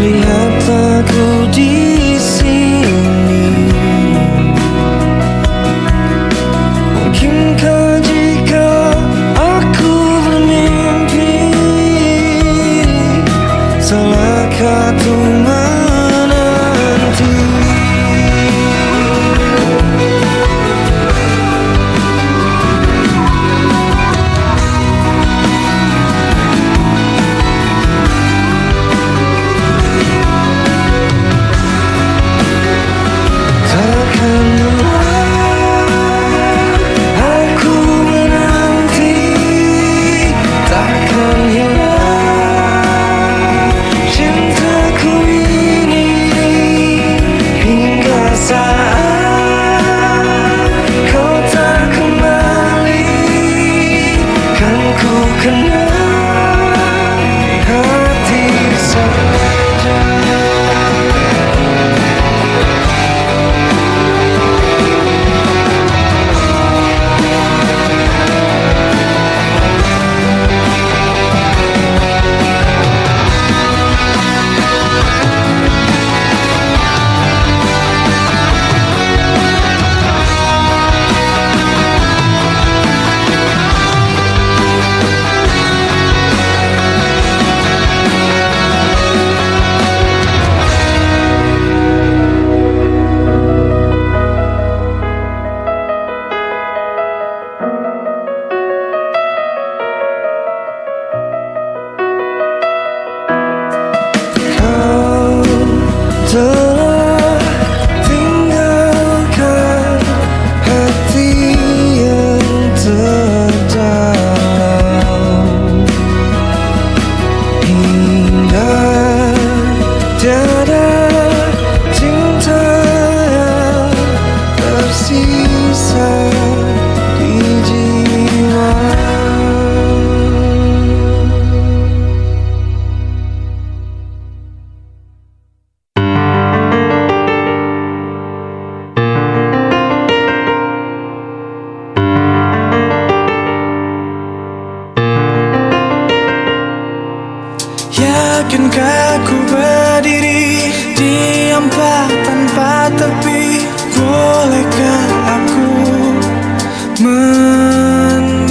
Lihat aku di Yakinkah ku berdiri di empat tanpa tepi? Bolehkah aku mendengarmu?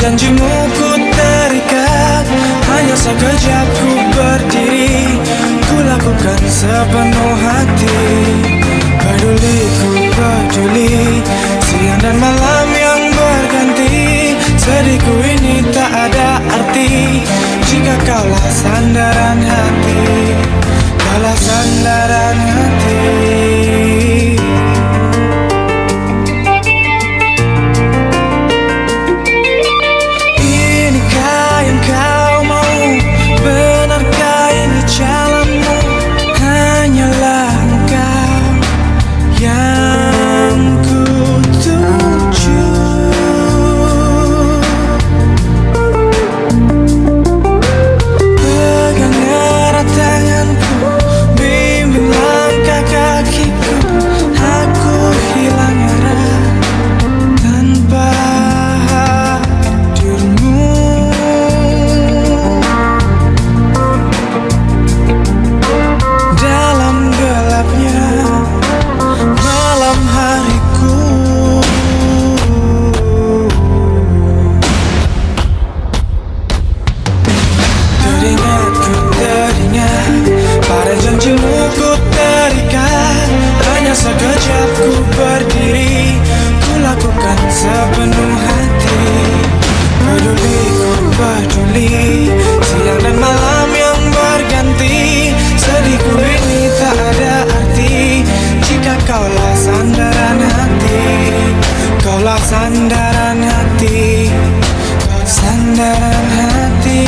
janjimu ku terikat, hanya sekejap ku berdiri, ku lakukan sepenuh hati. Peduli ku peduli, siang dan malam yang berganti, sedihku ini tak ada arti jika kaulah sandaran hati, kaulah sandaran hati. Inikah yang kau mau? Benarkah ini jalanmu? Hanyalah engkau yang ku tuju. Pegang erat tanganku, bimbing langkah kakiku, aku hilang arah tanpa hadirmu. Dalam gelapnya malam hariku, teringatku teringat, pada janjimu ku terikat, hanya sekejap ku berdiri, ku lakukan sepenuh hati. Peduli ku peduli, siang dan malam yang berganti, sedihku ini tak ada arti jika kaulah sandaran hati, kaulah sandaran hati, sandaran hati.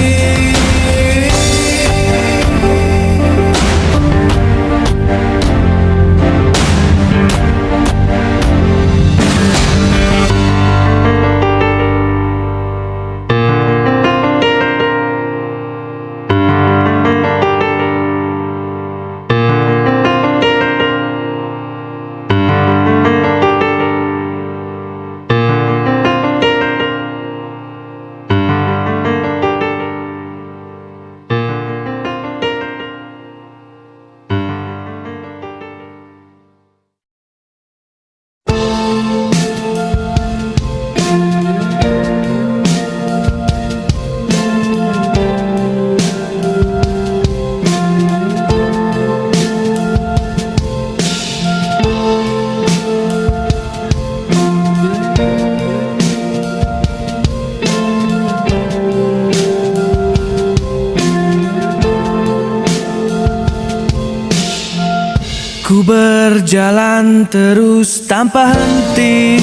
Ku berjalan terus tanpa henti,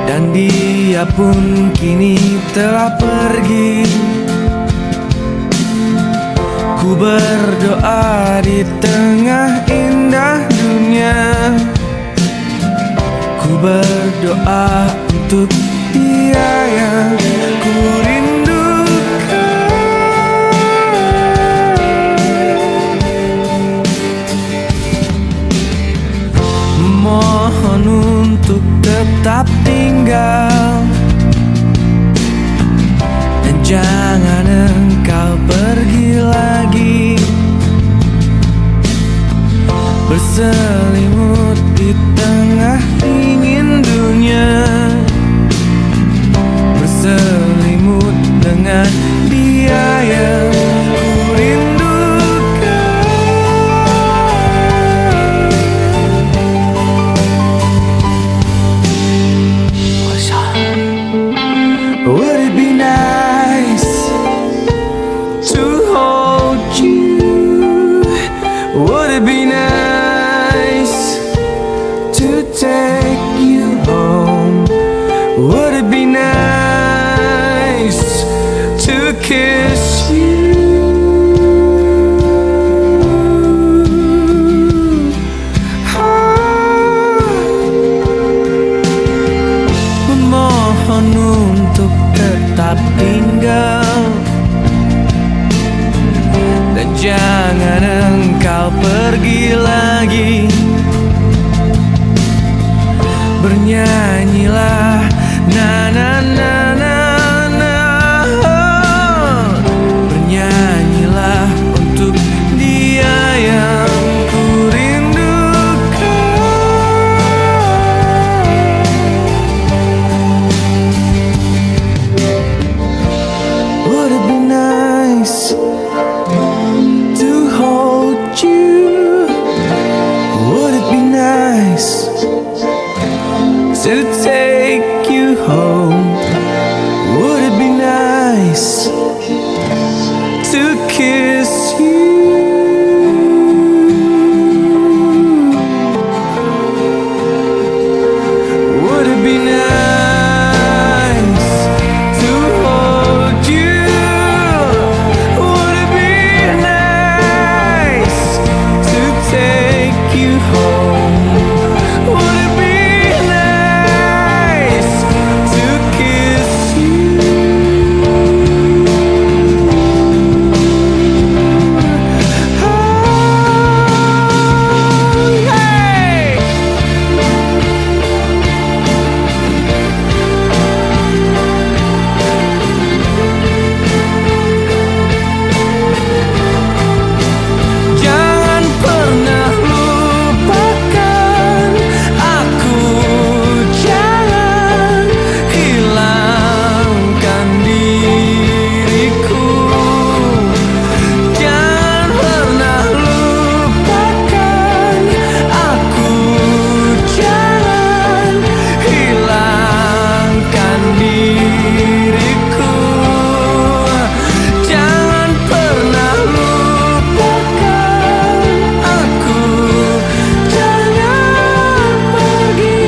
dan dia pun kini telah pergi. Ku berdoa di tengah indah dunia, ku berdoa untuk dia yang ku rindukan. Mohon untuk tetap tinggal, dan jangan engkau pergi lagi, berselimut di tengah dingin dunia, berselimut dengan dia yang ku rindukan. Would it be nice to hold you? Would it be nice to take you home? Would it be nice to kiss you? Memohon untuk tetap tinggal, dan jangan engkau pergi lagi. Bernyanyilah na na na na na, bernyanyilah untuk dia yang ku rindukan. kiss you. Would it be nice to hold you? Would it be nice to take you home? Would it be nice to kiss you? Oh, hey! Jangan pernah lupakan aku, jangan hilangkan diriku. Jangan pernah lupakan aku, jangan hilangkan diriku. Jangan pernah lupakan aku, jangan pergi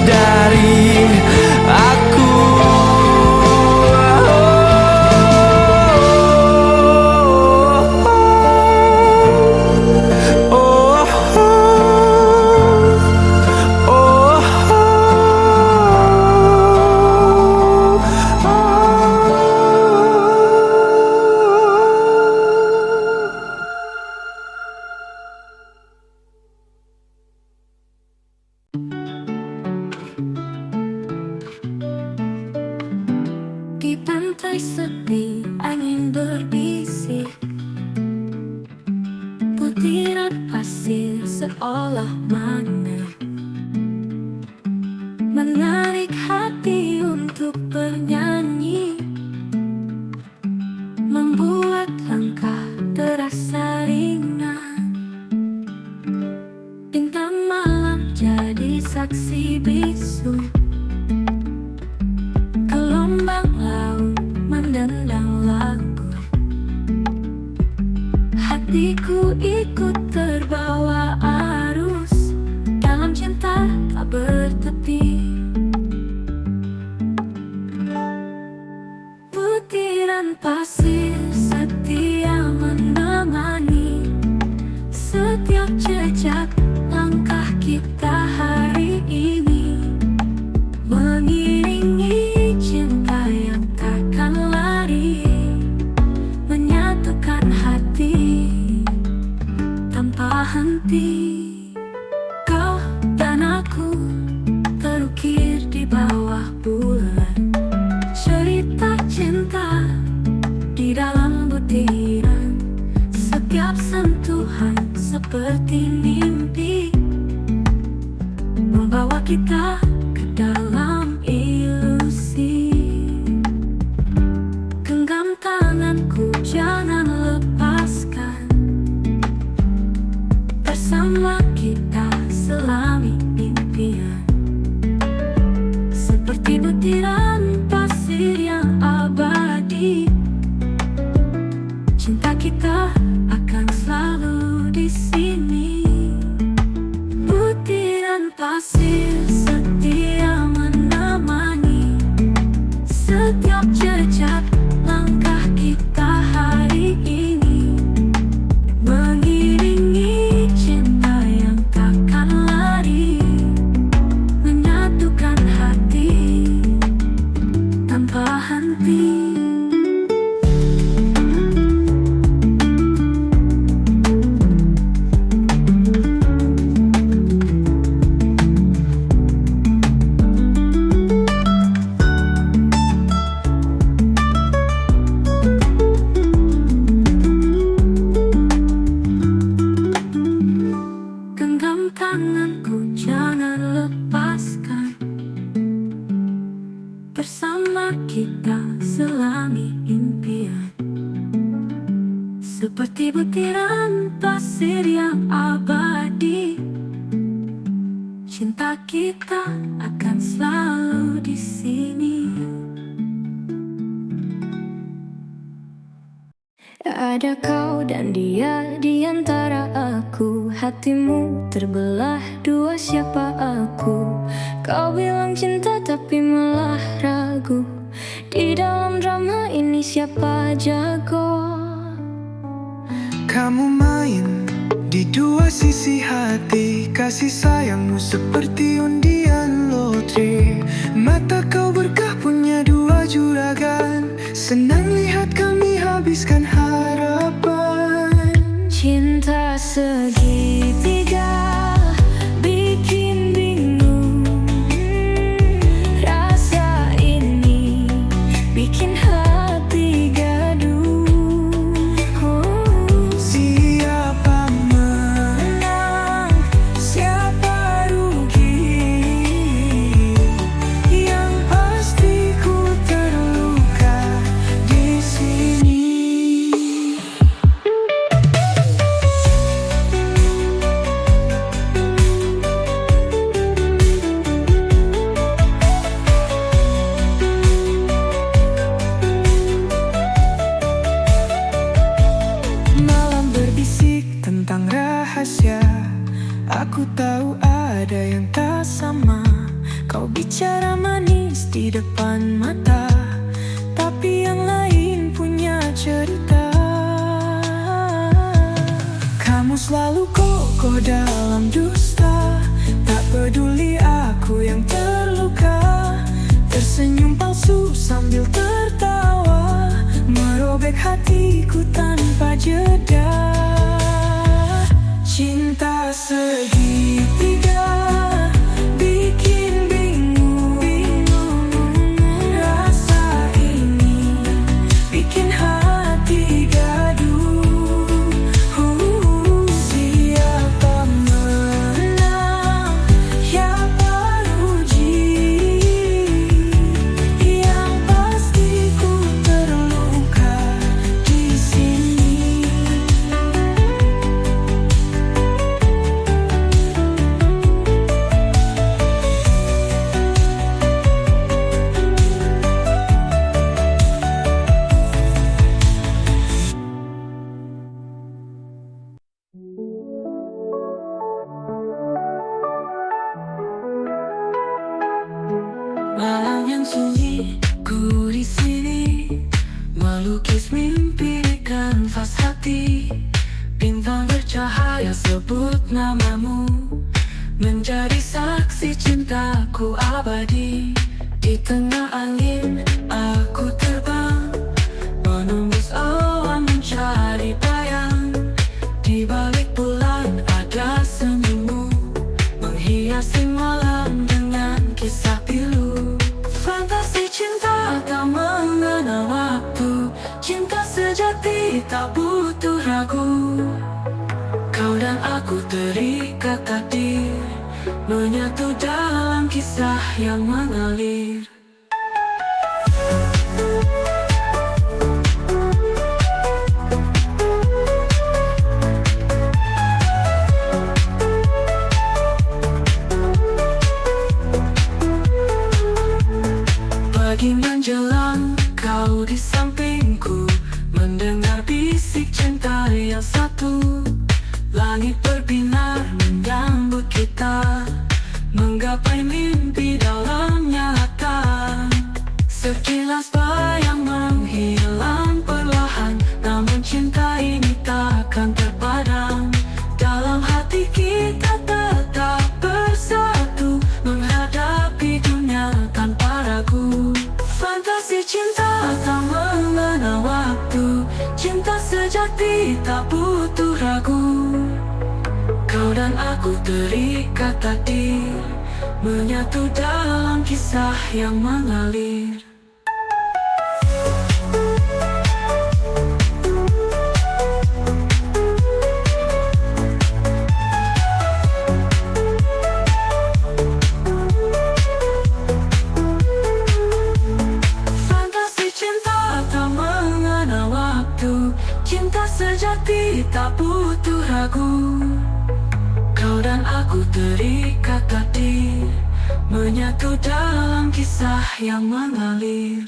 dari aku. Oh, Di pantai sepi, angin berbisik, butiran pasir seolah magnet menarik hati untuk bernyanyi, membuat langkah terasa ringan. Bintang malam jadi saksi bisu, gelombang laut mendendang lagu. Hatiku ikut terbawa arus dalam cinta tak bertepi. Butiran pasir setia menemani setiap jejak langkah kita hari ini, mengiringi cinta yang takkan lari, menyatukan hati tanpa henti. Kau dan aku terukir di bawah bulan, cerita cinta di dalam butiran. Setiap sentuhan seperti mimpi, membawa kita ke dalam ilusi. Genggam tanganku, jangan lepaskan. Bersama kita selami impian, seperti butiran pasir yang abadi. Cinta kita akan selalu di sini. Butiran pasir setia menemani setiap jejak langkah kita hari ini, mengiringi cinta yang takkan lari, menyatukan hati tanpa henti. Genggam tanganku, jangan lepaskan. Bersama kita selami impian, seperti butiran pasir yang abadi. Cinta kita akan selalu di sini. Ada kau dan dia di antara aku. Hatimu terbelah dua, siapa aku? Kau bilang cinta tapi malah ragu. Di dalam drama ini siapa jago? Kamu main di dua sisi hati. Kasih sayangmu seperti undian lotre. Mata kau berkah punya dua juragan. Senang lihat kami habiskan harapan. Cinta segitiga bikin bingung. Rasa ini bikin hati gaduh. Siapa menang, siapa rugi? Yang pasti ku terluka di sini. Malam berbisik tentang rahasia. Aku tahu ada yang tak sama. Kau bicara manis di depan mata, tapi yang lain punya cerita. Kamu selalu kokoh dalam dusta. Tak peduli aku yang terluka. Tersenyum palsu sambil tertawa, merobek hatiku tanpa jeda. Cinta segitiga bikin bingung. Rasa ini bikin hati gaduh. Siapa menang, siapa rugi? Yang pasti ku terluka di sini. Malam yang sunyi, ku di sini melukis mimpi di kanvas hati. Bintang bercahaya sebut namamu, menjadi saksi cintaku abadi. Di tengah angin aku terbang, menembus awan mencari bayang. Di balik bulan ada senyummu, menghiasi malam dengan kisah pilu. Fantasi cinta tak mengenal waktu. Cinta sejati tak butuh ragu. Kau dan aku terikat takdir, menyatu dalam kisah yang mengalir. Pagi menjelang, kau di sampingku, mendengar bisik cinta yang satu. Langit berbinar menyambut kita, menggapai mimpi dalam nyata. Sekilas bayang menghilang perlahan, namun cinta ini takkan terpadam. Dalam hati kita tetap bersatu, menghadapi dunia tanpa ragu. Fantasi cinta tak mengenal waktu. Cinta sejati tak butuh ragu. Kau dan aku terikat takdir, menyatu dalam kisah yang mengalir. Cinta sejati tak butuh ragu. Kau dan aku terikat takdir, menyatu dalam kisah yang mengalir.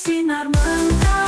bersinar mentari.